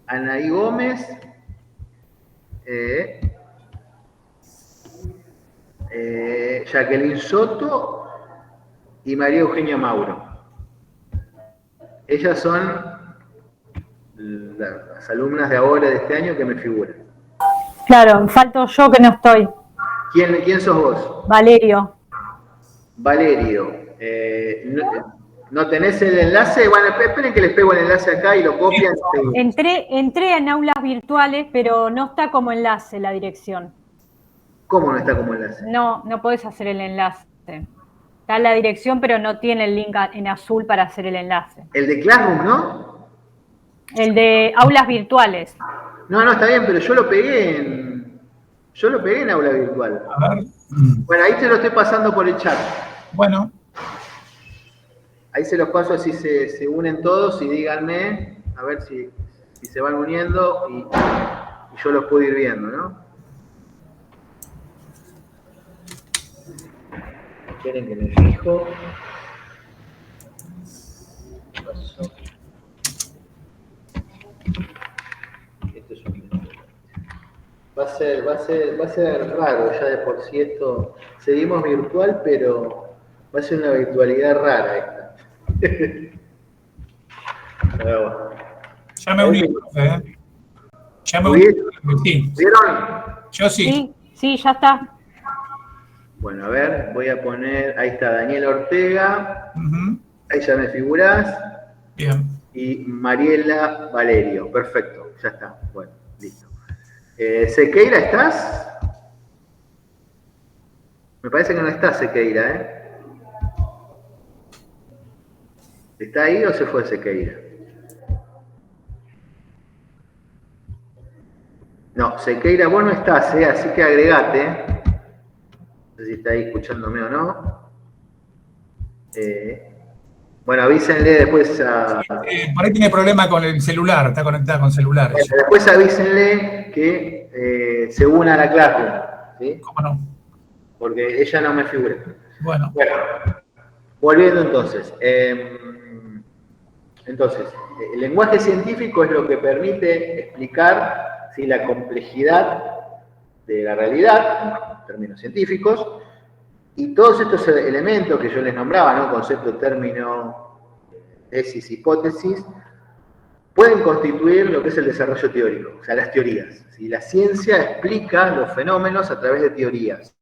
Anaí Gómez, Jacqueline Soto y María Eugenia Mauro. Ellas son las alumnas de ahora, de este año, que me figuran. Claro, falto yo que no estoy. ¿Quién sos vos? Valerio. Valerio. ¿No tenés el enlace? Bueno, esperen que les pego el enlace acá y lo copian. Entré en aulas virtuales, pero no está como enlace la dirección. ¿Cómo no está como enlace? No podés hacer el enlace. Está la dirección, pero no tiene el link en azul para hacer el enlace. El de Classroom, ¿no? El de aulas virtuales. No, está bien, pero yo lo pegué en aula virtual. A ver. Bueno, ahí te lo estoy pasando por el chat. Bueno. Ahí se los paso así se unen todos y díganme, a ver si se van uniendo y yo los puedo ir viendo, ¿no? Esperen que me fijo. ¿Qué pasó? Esto es un... Va a ser raro ya de por sí esto. Seguimos virtual, pero va a ser una virtualidad rara esta. Ya me uní, profe. Ya me uní. Sí. ¿Vieron? Yo sí. Sí, ya está. Bueno, a ver, voy a poner, ahí está Daniel Ortega, ahí ya me figurás. Bien. Y Mariela Valerio, perfecto, ya está, bueno, listo. Sequeira, ¿estás? Me parece que no está Sequeira, ¿eh? ¿Está ahí o se fue Sequeira? No, Sequeira, vos no estás, así que agregate. No sé si está ahí escuchándome o no. Bueno, avísenle después a... por ahí tiene problema con el celular, está conectada con celular. Bueno, después avísenle que se una a la Classroom, ¿sí? ¿Cómo no? Porque ella no me figura. Bueno, volviendo entonces. Entonces, el lenguaje científico es lo que permite explicar la complejidad de la realidad, en términos científicos, y todos estos elementos que yo les nombraba, ¿no? Concepto, término, tesis, hipótesis, pueden constituir lo que es el desarrollo teórico, o sea, las teorías. ¿Sí? La ciencia explica los fenómenos a través de teorías.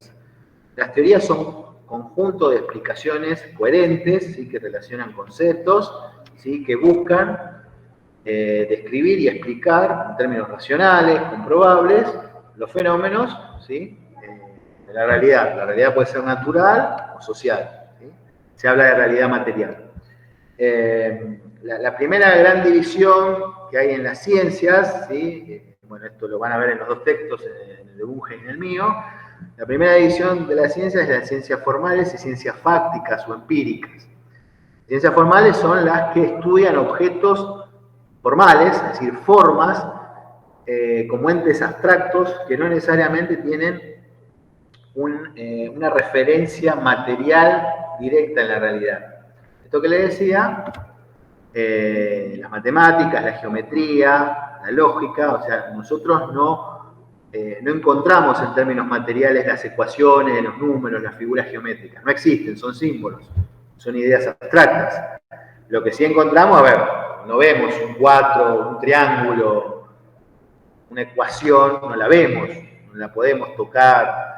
Las teorías son conjunto de explicaciones coherentes, ¿sí? Que relacionan conceptos, ¿sí? Que buscan describir y explicar en términos racionales, comprobables, los fenómenos, ¿sí? De la realidad. La realidad puede ser natural o social, ¿sí? Se habla de realidad material. La primera gran división que hay en las ciencias, ¿sí? Bueno, esto lo van a ver en los dos textos, en el de Bunge y en el mío. La primera división de la ciencia es las ciencias formales y ciencias fácticas o empíricas. Ciencias formales son las que estudian objetos formales, es decir, formas, como entes abstractos que no necesariamente tienen una referencia material directa en la realidad. Esto que le decía, las matemáticas, la geometría, la lógica, o sea, nosotros no encontramos en términos materiales las ecuaciones, los números, las figuras geométricas, no existen, son símbolos, son ideas abstractas. Lo que sí encontramos, a ver, no vemos un 4, un triángulo, una ecuación, no la vemos, no la podemos tocar.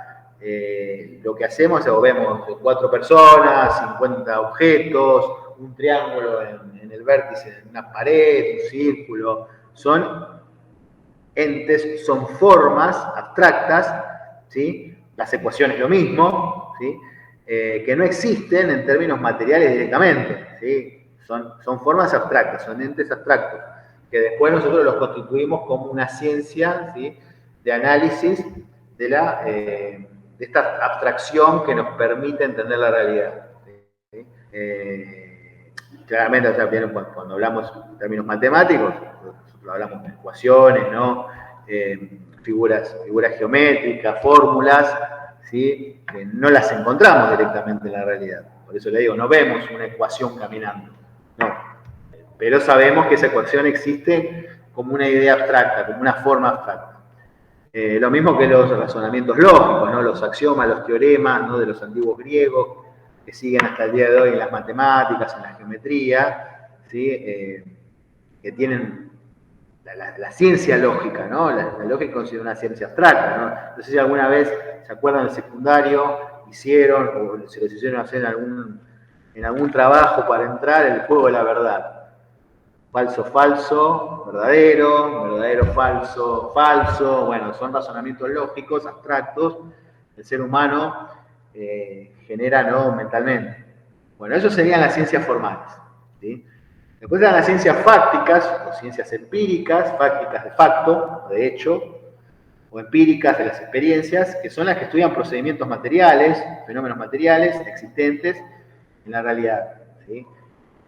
Lo que hacemos es, vemos 4 personas, 50 objetos, un triángulo en el vértice de una pared, un círculo, son entes, son formas abstractas, ¿sí? Las ecuaciones lo mismo, ¿sí? Que no existen en términos materiales directamente, ¿sí? Son formas abstractas, son entes abstractos, que después nosotros los constituimos como una ciencia, ¿sí? De análisis de esta abstracción que nos permite entender la realidad, ¿sí? Claramente, o sea, cuando hablamos en términos matemáticos, nosotros hablamos de ecuaciones, ¿no? Figuras geométricas, fórmulas, ¿sí? Que no las encontramos directamente en la realidad. Por eso le digo, no vemos una ecuación caminando, no. Pero sabemos que esa ecuación existe como una idea abstracta, como una forma abstracta. Lo mismo que los razonamientos lógicos, ¿no? Los axiomas, los teoremas, ¿no? De los antiguos griegos, que siguen hasta el día de hoy en las matemáticas, en la geometría, ¿sí? Que tienen la ciencia lógica, ¿no? La lógica considera una ciencia abstracta, ¿no? No sé si alguna vez se acuerdan del secundario, hicieron, o se los hicieron hacer en algún trabajo para entrar el juego de la verdad. Falso, falso, verdadero, verdadero, falso, falso. Bueno, son razonamientos lógicos, abstractos, el ser humano genera, ¿no? Mentalmente. Bueno, eso serían las ciencias formales, ¿sí? Después están las ciencias fácticas, o ciencias empíricas, fácticas de facto, de hecho, o empíricas de las experiencias, que son las que estudian procedimientos materiales, fenómenos materiales existentes en la realidad, ¿sí?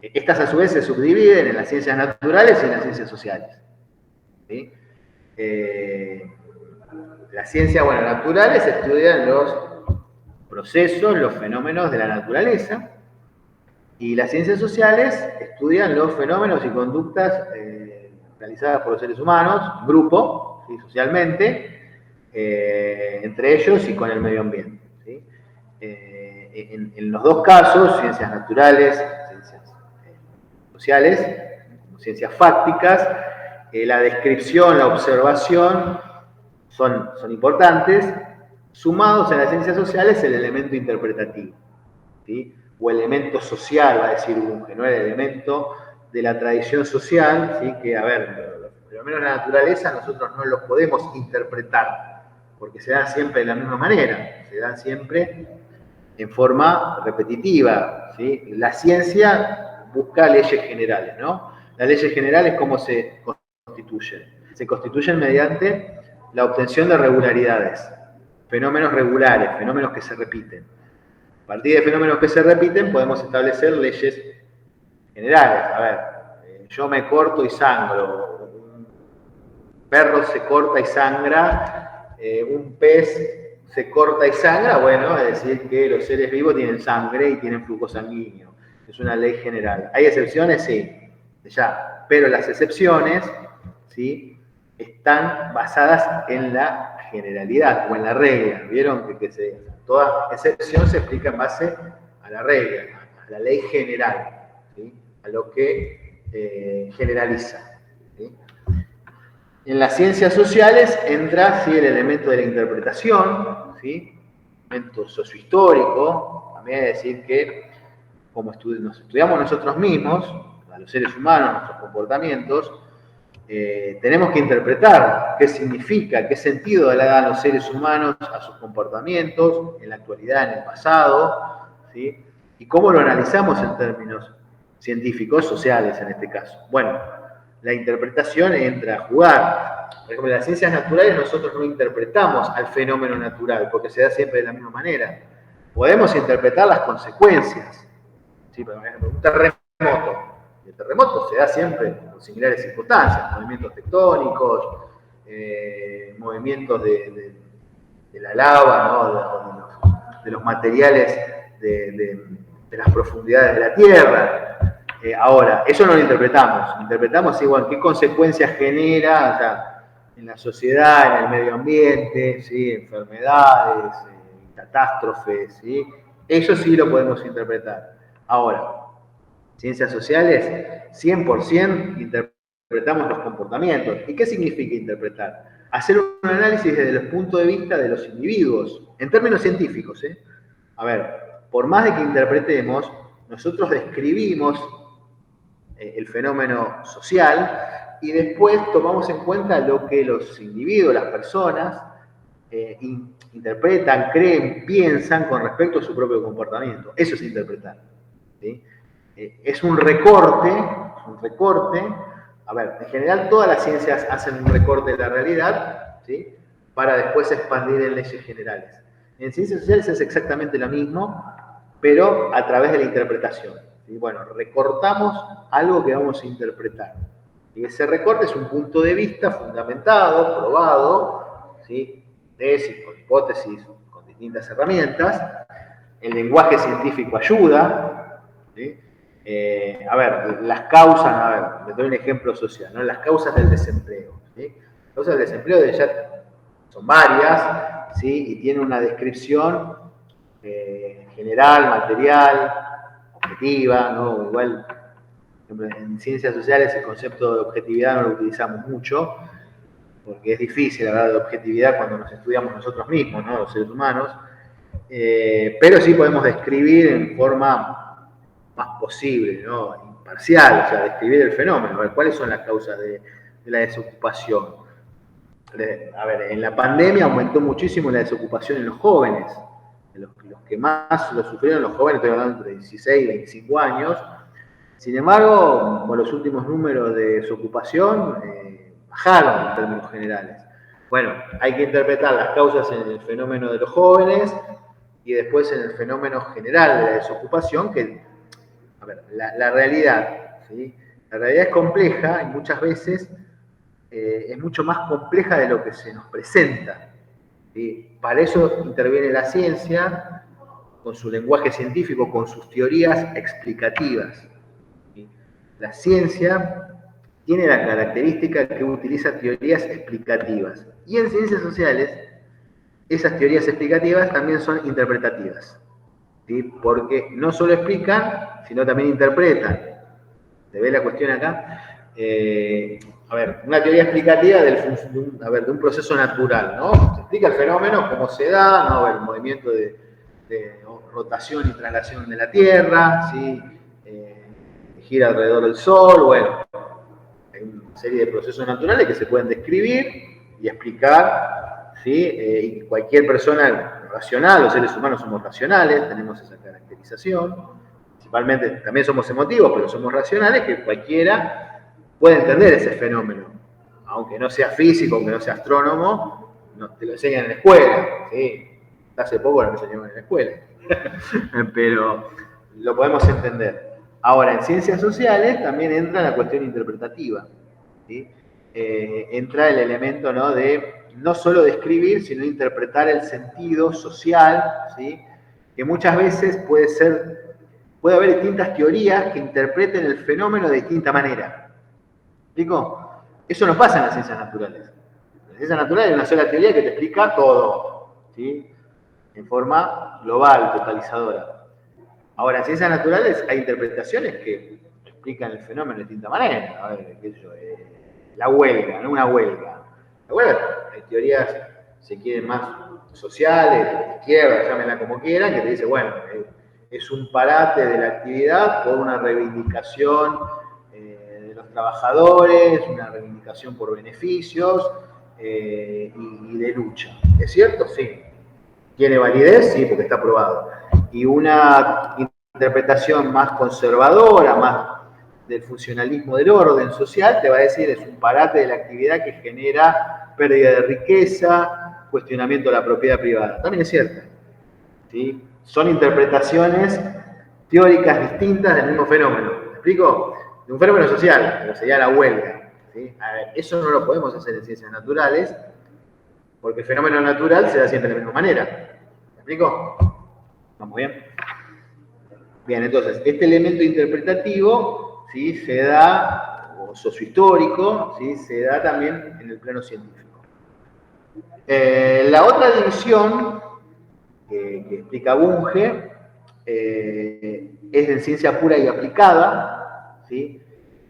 Estas a su vez se subdividen en las ciencias naturales y en las ciencias sociales, ¿sí? Las ciencias, bueno, naturales estudian los procesos, los fenómenos de la naturaleza, y las ciencias sociales estudian los fenómenos y conductas realizadas por los seres humanos, en grupo, ¿sí? Socialmente, entre ellos y con el medio ambiente, ¿sí? En los dos casos, ciencias naturales, ciencias sociales, ciencias fácticas, la descripción, la observación son importantes, sumados en las ciencias sociales el elemento interpretativo, ¿sí? O elemento social, va a decir Bunge, ¿no? El elemento de la tradición social, ¿sí? Que, a ver, los fenómenos de la naturaleza nosotros no los podemos interpretar, porque se dan siempre de la misma manera, se dan siempre en forma repetitiva, ¿sí? La ciencia busca leyes generales, ¿no? Las leyes generales, ¿cómo se constituyen? Se constituyen mediante la obtención de regularidades, fenómenos regulares, fenómenos que se repiten. A partir de fenómenos que se repiten podemos establecer leyes generales. A ver, yo me corto y sangro, un perro se corta y sangra, un pez se corta y sangra, bueno, es decir que los seres vivos tienen sangre y tienen flujo sanguíneo. Es una ley general. ¿Hay excepciones? Sí, ya. Pero las excepciones, ¿sí? Están basadas en la generalidad o en la regla. ¿Vieron? Toda excepción se explica en base a la regla, a la ley general, ¿sí? A lo que generaliza, ¿sí? En las ciencias sociales entra, ¿sí? El elemento de la interpretación, ¿sí? El elemento sociohistórico. también decir que como nos estudiamos nosotros mismos, a los seres humanos, nuestros comportamientos, tenemos que interpretar qué significa, qué sentido le dan los seres humanos a sus comportamientos en la actualidad, en el pasado, ¿sí? Y cómo lo analizamos en términos científicos, sociales en este caso. Bueno, la interpretación entra a jugar. Por ejemplo, en las ciencias naturales nosotros no interpretamos al fenómeno natural, porque se da siempre de la misma manera. Podemos interpretar las consecuencias. ¿Sí? Por ejemplo, un terremoto. El terremoto se da siempre con similares circunstancias, movimientos tectónicos, movimientos de la lava, ¿no? de los materiales de las profundidades de la Tierra. Ahora, eso no lo interpretamos igual qué consecuencias genera, o sea, en la sociedad, en el medio ambiente, ¿sí? Enfermedades, catástrofes, ¿sí? Eso sí lo podemos interpretar. Ahora, ciencias sociales, 100% interpretamos los comportamientos. ¿Y qué significa interpretar? Hacer un análisis desde el punto de vista de los individuos, en términos científicos. A ver, por más de que interpretemos, nosotros describimos el fenómeno social y después tomamos en cuenta lo que los individuos, las personas, interpretan, creen, piensan con respecto a su propio comportamiento. Eso es interpretar. ¿Sí? Es un recorte. A ver, en general todas las ciencias hacen un recorte de la realidad, ¿sí? Para después expandir en leyes generales. En ciencias sociales es exactamente lo mismo, pero a través de la interpretación. ¿Sí? Bueno, recortamos algo que vamos a interpretar. Y ese recorte es un punto de vista fundamentado, probado, ¿sí? Tesis, con hipótesis, con distintas herramientas. El lenguaje científico ayuda, ¿sí? A ver, las causas, les doy un ejemplo social, ¿no? Las causas del desempleo, ¿sí? Las causas del desempleo ya son varias, ¿sí? Y tienen una descripción general, material, objetiva, ¿no? Igual, por ejemplo, en ciencias sociales el concepto de objetividad no lo utilizamos mucho, porque es difícil hablar de objetividad cuando nos estudiamos nosotros mismos, ¿no? Los seres humanos, pero sí podemos describir en forma más posible, ¿no? Imparcial, o sea, describir el fenómeno, a ver cuáles son las causas de la desocupación. A ver, en la pandemia aumentó muchísimo la desocupación en los jóvenes, los que más lo sufrieron los jóvenes, estoy hablando entre 16 y 25 años. Sin embargo, con los últimos números de desocupación bajaron en términos generales. Bueno, hay que interpretar las causas en el fenómeno de los jóvenes y después en el fenómeno general de la desocupación, que, a ver, la realidad, ¿sí? La realidad es compleja y muchas veces es mucho más compleja de lo que se nos presenta. ¿Sí? Para eso interviene la ciencia, con su lenguaje científico, con sus teorías explicativas. ¿Sí? La ciencia tiene la característica que utiliza teorías explicativas. Y en ciencias sociales, esas teorías explicativas también son interpretativas. ¿Sí? Porque no solo explican, sino también interpretan. ¿Se ve la cuestión acá? A ver, una teoría explicativa de un proceso natural, ¿no? Se explica el fenómeno, cómo se da, ¿no? El movimiento de rotación y traslación de la Tierra, ¿sí? Gira alrededor del Sol, bueno, hay una serie de procesos naturales que se pueden describir y explicar, ¿sí? Y cualquier persona racional, los seres humanos somos racionales, tenemos esa caracterización, principalmente también somos emotivos, pero somos racionales, que cualquiera puede entender ese fenómeno, aunque no sea físico, aunque no sea astrónomo, te lo enseñan en la escuela, ¿sí? Hace poco lo enseñaron en la escuela, pero lo podemos entender. Ahora, en ciencias sociales también entra la cuestión interpretativa, ¿sí? Entra el elemento, ¿no? De no solo describir, sino interpretar el sentido social, ¿sí? Que muchas veces puede haber distintas teorías que interpreten el fenómeno de distinta manera. ¿Explico? Eso no pasa en las ciencias naturales. En las ciencias naturales hay una sola teoría que te explica todo, ¿sí? En forma global, totalizadora. Ahora, en ciencias naturales hay interpretaciones que explican el fenómeno de distinta manera. A ver, qué sé yo, la huelga, ¿no? Una huelga. La huelga, hay teorías, si quieren, más sociales, de izquierda, llámenla como quieran, que te dice, bueno, es un parate de la actividad por una reivindicación de los trabajadores, una reivindicación por beneficios y de lucha. ¿Es cierto? Sí. ¿Tiene validez? Sí, porque está aprobado. Y una interpretación más conservadora, más del funcionalismo del orden social, te va a decir es un parate de la actividad que genera pérdida de riqueza, cuestionamiento de la propiedad privada. También es cierto. ¿Sí? Son interpretaciones teóricas distintas del mismo fenómeno. ¿Me explico? De un fenómeno social, como sería la huelga. ¿Sí? A ver, eso no lo podemos hacer en ciencias naturales, porque el fenómeno natural se da siempre de la misma manera. ¿Me explico? ¿Vamos bien? Bien, entonces, este elemento interpretativo, ¿sí?, se da, o sociohistórico, ¿sí?, se da también en el plano científico. La otra división que explica Bunge es en ciencia pura y aplicada, ¿sí?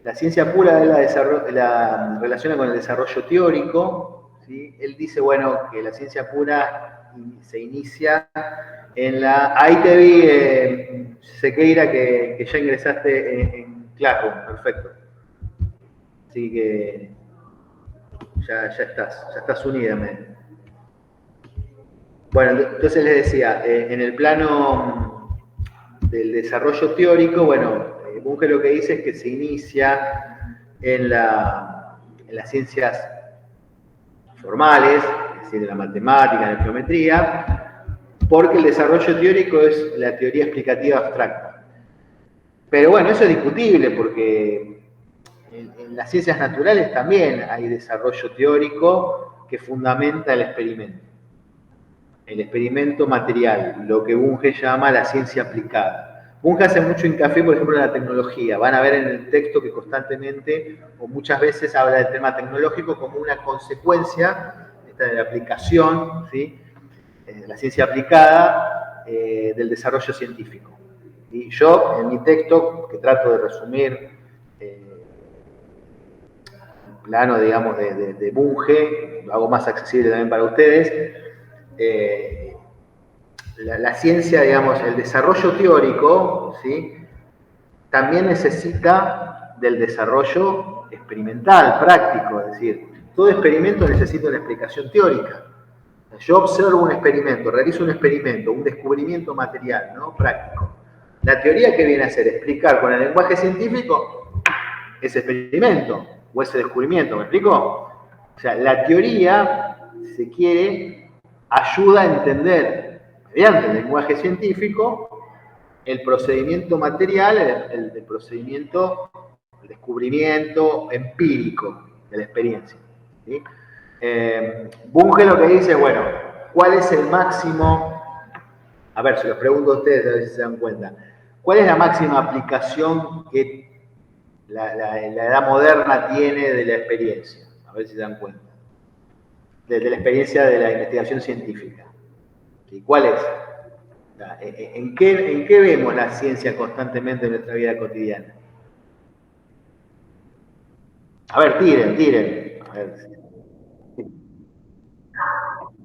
La ciencia pura la relaciona con el desarrollo teórico, ¿sí? Él dice, bueno, que la ciencia pura se inicia en la... Ahí te vi, Sequeira, que ya ingresaste en Classroom, perfecto. Así que ya estás unida, Bueno, entonces les decía, en el plano del desarrollo teórico, bueno, Bunge lo que dice es que se inicia en las ciencias formales, es decir, en la matemática, en la geometría, porque el desarrollo teórico es la teoría explicativa abstracta. Pero bueno, eso es discutible porque en las ciencias naturales también hay desarrollo teórico que fundamenta el experimento material, lo que Bunge llama la ciencia aplicada. Bunge hace mucho hincapié, por ejemplo, en la tecnología. Van a ver en el texto que constantemente o muchas veces habla del tema tecnológico como una consecuencia de la aplicación, ¿sí?, la ciencia aplicada del desarrollo científico. Y yo, en mi texto, que trato de resumir el plano, digamos, de Bunge, lo hago más accesible también para ustedes, la ciencia, digamos, el desarrollo teórico, ¿sí?, también necesita del desarrollo experimental, práctico, es decir, todo experimento necesita una explicación teórica. Yo observo un experimento, realizo un experimento, un descubrimiento material, ¿no?, práctico. La teoría que viene a hacer, explicar con el lenguaje científico ese experimento o ese descubrimiento, ¿me explico? O sea, la teoría, si se quiere, ayuda a entender, mediante el lenguaje científico, el procedimiento material, el procedimiento, el descubrimiento empírico de la experiencia, ¿sí? Bunge lo que dice, bueno, ¿cuál es el máximo? A ver, se los pregunto a ustedes, a ver si se dan cuenta. ¿Cuál es la máxima aplicación que la edad moderna tiene de la experiencia? A ver si se dan cuenta. De la experiencia de la investigación científica. ¿Sí? ¿Cuál es? ¿En qué vemos la ciencia constantemente en nuestra vida cotidiana? A ver, tiren. A ver.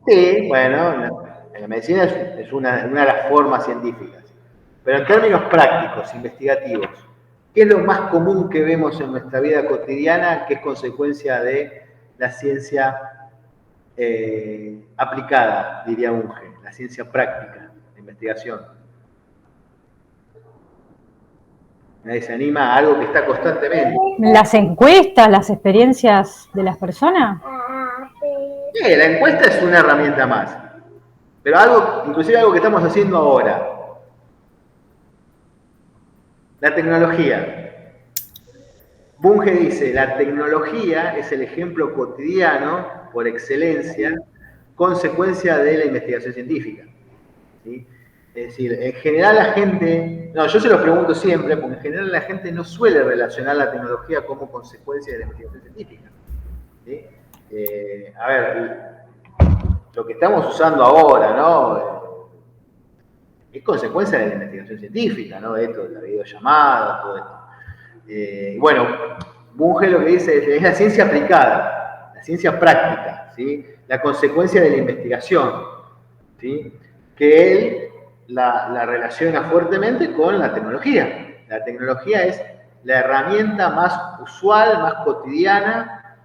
Sí, bueno, en la medicina es una de las formas científicas. Pero en términos prácticos, investigativos, ¿qué es lo más común que vemos en nuestra vida cotidiana que es consecuencia de la ciencia aplicada, diría Bunge, la ciencia práctica, la investigación? Nadie se anima a algo que está constantemente. Las encuestas, las experiencias de las personas. Sí, la encuesta es una herramienta más. Pero inclusive algo que estamos haciendo ahora. La tecnología. Bunge dice, la tecnología es el ejemplo cotidiano, por excelencia, consecuencia de la investigación científica. ¿Sí? Es decir, en general la gente, yo se los pregunto siempre, porque en general la gente no suele relacionar la tecnología como consecuencia de la investigación científica. ¿Sí? A ver, lo que estamos usando ahora, ¿no?, es consecuencia de la investigación científica, ¿no?, de esto, de la videollamada, todo esto. Bueno, Bunge lo que dice es la ciencia aplicada, la ciencia práctica, ¿sí?, la consecuencia de la investigación, ¿sí?, que él la relaciona fuertemente con la tecnología. La tecnología es la herramienta más usual, más cotidiana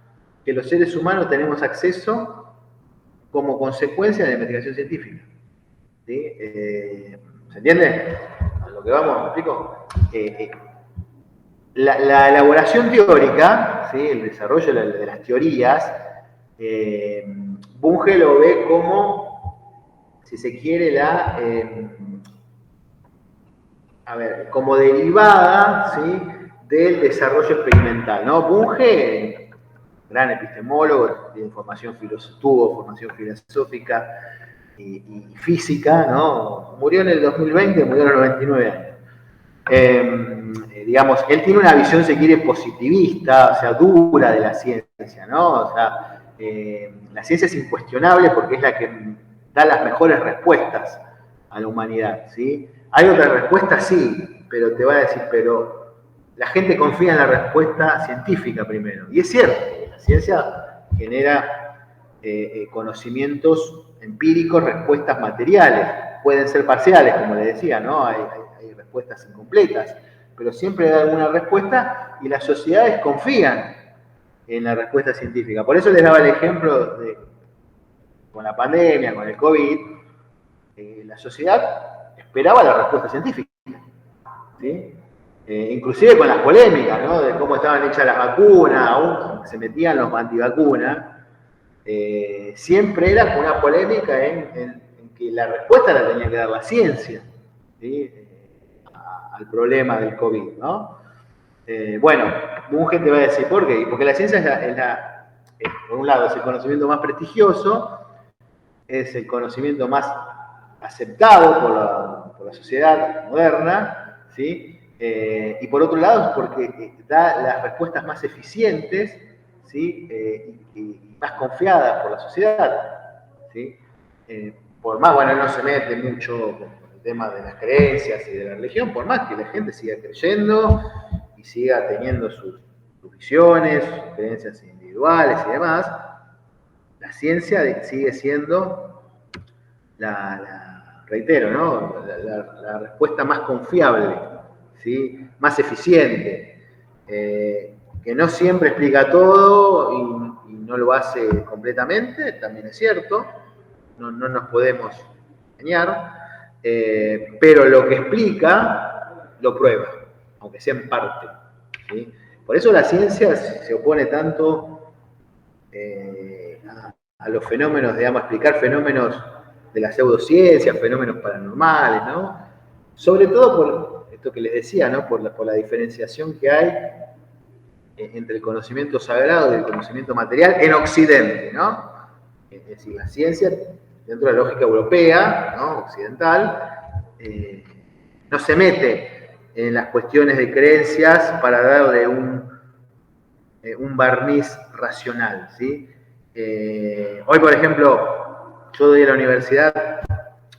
que los seres humanos tenemos acceso como consecuencia de la investigación científica. ¿Sí? ¿Se entiende? A lo que vamos, ¿me explico? La elaboración teórica, ¿sí? El desarrollo de las teorías, Bunge lo ve como, si se quiere, como derivada, ¿sí? Del desarrollo experimental, ¿no? Bunge, gran epistemólogo, tuvo formación filosófica y física, ¿no? Murió en el 2020, murió a los 99 años. Digamos, él tiene una visión, si quiere, positivista, o sea, dura de la ciencia, ¿no? O sea, la ciencia es incuestionable porque es la que da las mejores respuestas a la humanidad, ¿sí? Hay otras respuestas, sí, pero te va a decir, pero la gente confía en la respuesta científica primero. Y es cierto, la ciencia genera conocimientos empíricos, respuestas materiales. Pueden ser parciales, como le decía, ¿no? Hay respuestas incompletas, pero siempre da alguna respuesta y las sociedades confían en la respuesta científica. Por eso les daba el ejemplo con la pandemia, con el COVID, la sociedad esperaba la respuesta científica, ¿sí? Inclusive con las polémicas, ¿no? De cómo estaban hechas las vacunas, aún se metían los antivacunas, siempre era una polémica en que la respuesta la tenía que dar la ciencia, ¿sí? Al problema del COVID, ¿no? Bueno, Bunge te va a decir, ¿por qué? Porque la ciencia por un lado, es el conocimiento más prestigioso, es el conocimiento más aceptado por la sociedad moderna, ¿sí? Y por otro lado, es porque da las respuestas más eficientes, ¿sí? Y más confiadas por la sociedad, ¿sí? Por más, bueno, no se mete mucho con el tema de las creencias y de la religión, por más que la gente siga creyendo y siga teniendo sus visiones, sus creencias individuales y demás, la ciencia sigue siendo reitero, ¿no? La respuesta más confiable, ¿sí? Más eficiente, que no siempre explica todo y no lo hace completamente, también es cierto, no nos podemos engañar, pero lo que explica lo prueba, aunque sea en parte, ¿sí? Por eso la ciencia se opone tanto a los fenómenos, digamos, a explicar fenómenos de la pseudociencia, fenómenos paranormales, ¿no? Sobre todo por esto que les decía, ¿no? Por la diferenciación que hay entre el conocimiento sagrado y el conocimiento material en Occidente, ¿no? Es decir, la ciencia, dentro de la lógica europea, ¿no? Occidental, no se mete en las cuestiones de creencias para darle un barniz racional, ¿sí? Hoy, por ejemplo, yo doy a la universidad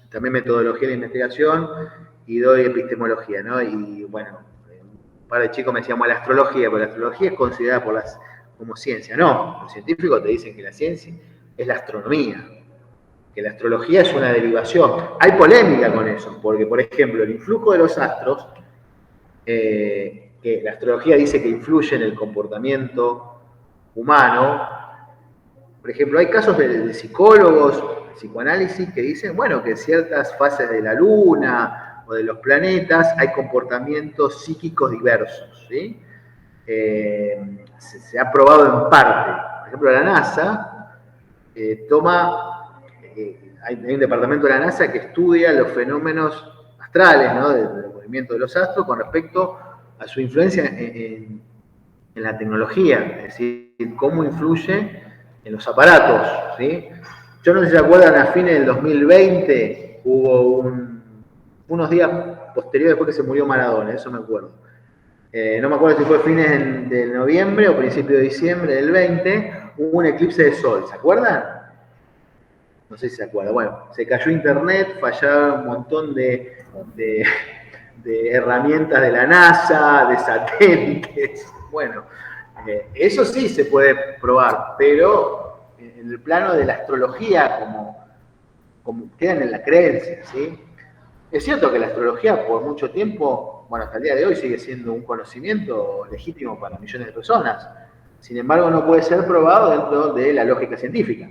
también metodología de investigación y doy epistemología, ¿no? Y bueno, un par de chicos me decían, bueno, la astrología, pero la astrología es considerada como ciencia. No, los científicos te dicen que la ciencia es la astronomía, que la astrología es una derivación. Hay polémica con eso, porque, por ejemplo, el influjo de los astros, que la astrología dice que influye en el comportamiento humano. Por ejemplo, hay casos de psicólogos, psicoanálisis, que dicen, bueno, que en ciertas fases de la luna o de los planetas hay comportamientos psíquicos diversos, ¿sí? Se ha probado en parte. Por ejemplo, la NASA hay un departamento de la NASA que estudia los fenómenos astrales, ¿no? Del movimiento de los astros con respecto a su influencia en la tecnología, es decir, cómo influye en los aparatos, ¿sí? Yo no sé si se acuerdan, a fines del 2020 hubo unos días posteriores después que se murió Maradona, eso me acuerdo. No me acuerdo si fue fines de noviembre o principio de diciembre del 20, hubo un eclipse de sol, ¿se acuerdan? No sé si se acuerdan. Bueno, se cayó internet, fallaron un montón de herramientas de la NASA, de satélites, bueno. Eso sí se puede probar, pero en el plano de la astrología, como quedan en la creencia, ¿sí? Es cierto que la astrología por mucho tiempo, bueno, hasta el día de hoy sigue siendo un conocimiento legítimo para millones de personas. Sin embargo, no puede ser probado dentro de la lógica científica,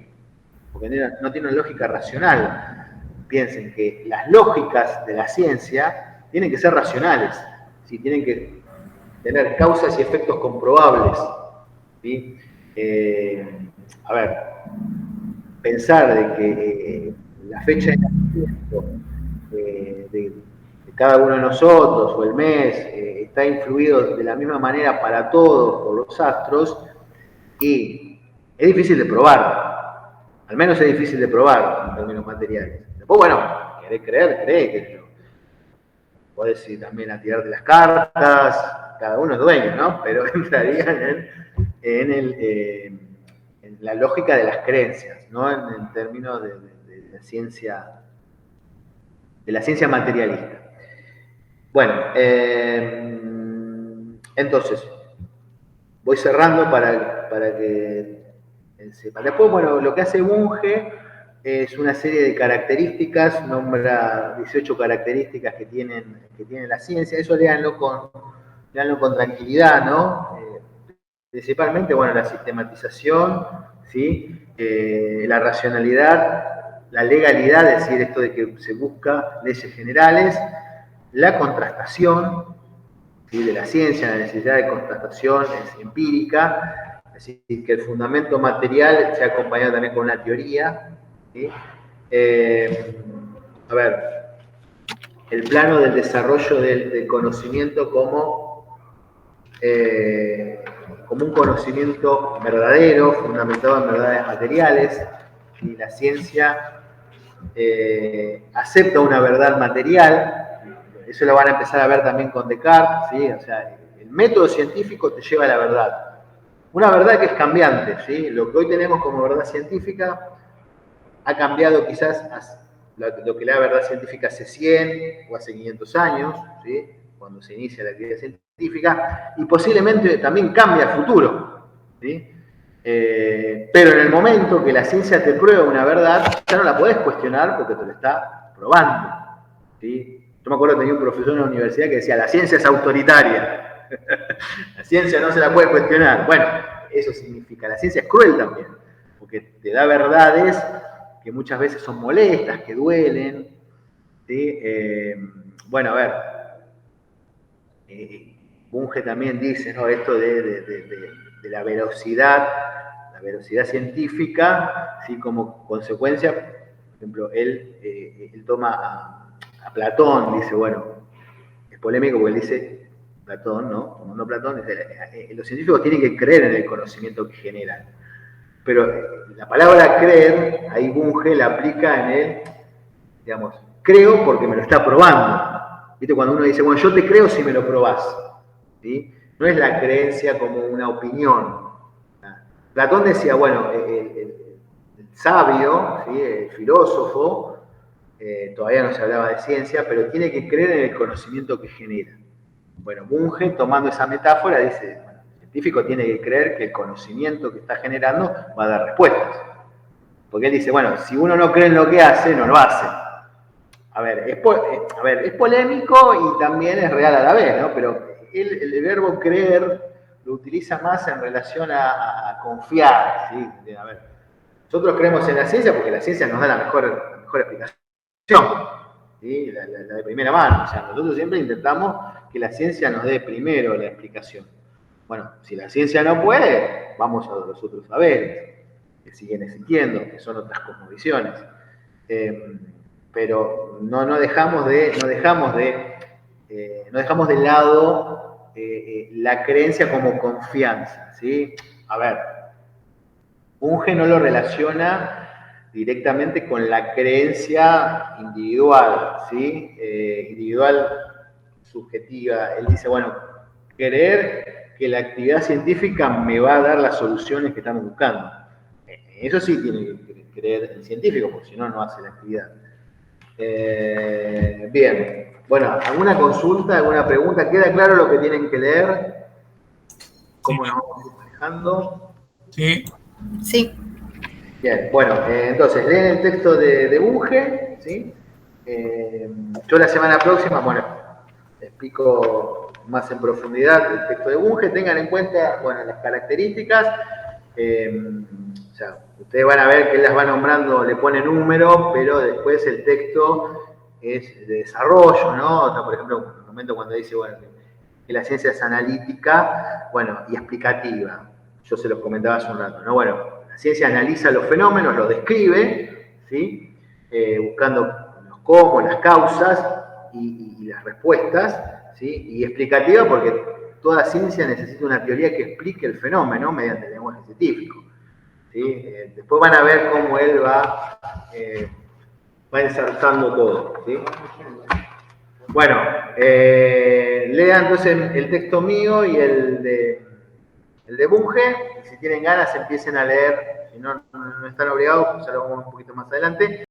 porque no tiene una lógica racional. Piensen que las lógicas de la ciencia tienen que ser racionales, ¿sí? Tienen que tener causas y efectos comprobables, ¿sí? A ver, pensar de que la fecha de nacimiento de cada uno de nosotros o el mes está influido de la misma manera para todos por los astros, y es difícil de probar, al menos es difícil de probar en términos materiales. Después, bueno, querés creer, que podés ir también a tirar de las cartas, cada uno es dueño, ¿no? Pero entraría en la lógica de las creencias, ¿no? En términos de la ciencia materialista. Bueno, entonces, voy cerrando para que sepa. Después, bueno, lo que hace Bunge es una serie de características, nombra 18 características que tienen la ciencia. Eso léanlo con tranquilidad, ¿no? Principalmente, bueno, la sistematización, ¿sí? La racionalidad, la legalidad, es decir, esto de que se busca leyes generales, la contrastación, ¿sí? De la ciencia, la necesidad de contrastación es empírica, es decir, que el fundamento material se ha acompañado también con una teoría, ¿sí? A ver, el plano del desarrollo del conocimiento como un conocimiento verdadero, fundamentado en verdades materiales, y la ciencia acepta una verdad material. Eso lo van a empezar a ver también con Descartes, ¿sí? O sea, el método científico te lleva a la verdad. Una verdad que es cambiante, ¿sí? Lo que hoy tenemos como verdad científica ha cambiado quizás lo que la verdad científica hace 100 o hace 500 años, ¿sí? Cuando se inicia la actividad científica, y posiblemente también cambia a futuro, ¿sí? Pero en el momento que la ciencia te prueba una verdad, ya no la podés cuestionar porque te lo está probando, ¿sí? Yo me acuerdo que tenía un profesor en la universidad que decía, la ciencia es autoritaria. La ciencia no se la puede cuestionar. Bueno, eso significa, la ciencia es cruel también, porque te da verdades que muchas veces son molestas, que duelen, ¿sí? Bueno, a ver, Bunge también dice, ¿no? Esto de la velocidad científica, ¿sí? Como consecuencia, por ejemplo, él toma a Platón, dice, bueno, es polémico porque él dice, Platón, ¿no? Tomando Platón, dice, los científicos tienen que creer en el conocimiento que generan. Pero la palabra creer, ahí Bunge la aplica en el, digamos, creo porque me lo está probando. ¿Viste? Cuando uno dice, bueno, yo te creo si me lo probás, ¿sí? No es la creencia como una opinión. Platón decía, bueno, el sabio, ¿sí? El filósofo, todavía no se hablaba de ciencia, pero tiene que creer en el conocimiento que genera. Bueno, Bunge, tomando esa metáfora, dice, bueno, el científico tiene que creer que el conocimiento que está generando va a dar respuestas. Porque él dice, bueno, si uno no cree en lo que hace, no lo hace. A ver, es polémico y también es real a la vez, ¿no? Pero el verbo creer lo utiliza más en relación a confiar, ¿sí? A ver, nosotros creemos en la ciencia porque la ciencia nos da la mejor explicación, ¿sí? La de primera mano. O sea, nosotros siempre intentamos que la ciencia nos dé primero la explicación. Bueno, si la ciencia no puede, vamos a los otros saberes, que siguen existiendo, que son otras cosmovisiones. Pero no dejamos de lado la creencia como confianza, ¿sí? A ver, Bunge no lo relaciona directamente con la creencia individual, ¿sí? Individual subjetiva. Él dice, bueno, creer que la actividad científica me va a dar las soluciones que estamos buscando. Eso sí tiene que creer el científico, porque si no, no hace la actividad. Bien, bueno, ¿alguna consulta, alguna pregunta? ¿Queda claro lo que tienen que leer? ¿Cómo nos vamos manejando? Sí. Sí. Bien, bueno, entonces leen el texto de Bunge, ¿sí? Yo la semana próxima, bueno, explico más en profundidad el texto de Bunge. Tengan en cuenta, bueno, las características. O sea, ustedes van a ver que él las va nombrando, le pone número, pero después el texto es de desarrollo, ¿no? O sea, por ejemplo, en un momento cuando dice, bueno, que la ciencia es analítica, bueno, y explicativa. Yo se los comentaba hace un rato, ¿no? Bueno, la ciencia analiza los fenómenos, los describe, ¿sí? Buscando los cómo, las causas y las respuestas, ¿sí? Y explicativa porque toda ciencia necesita una teoría que explique el fenómeno mediante el lenguaje científico, ¿sí? Después van a ver cómo él va ensartando todo, ¿sí? Bueno, lea entonces el texto mío y el de Bunge, y si tienen ganas empiecen a leer, si no, no están obligados, pues ya lo vamos un poquito más adelante.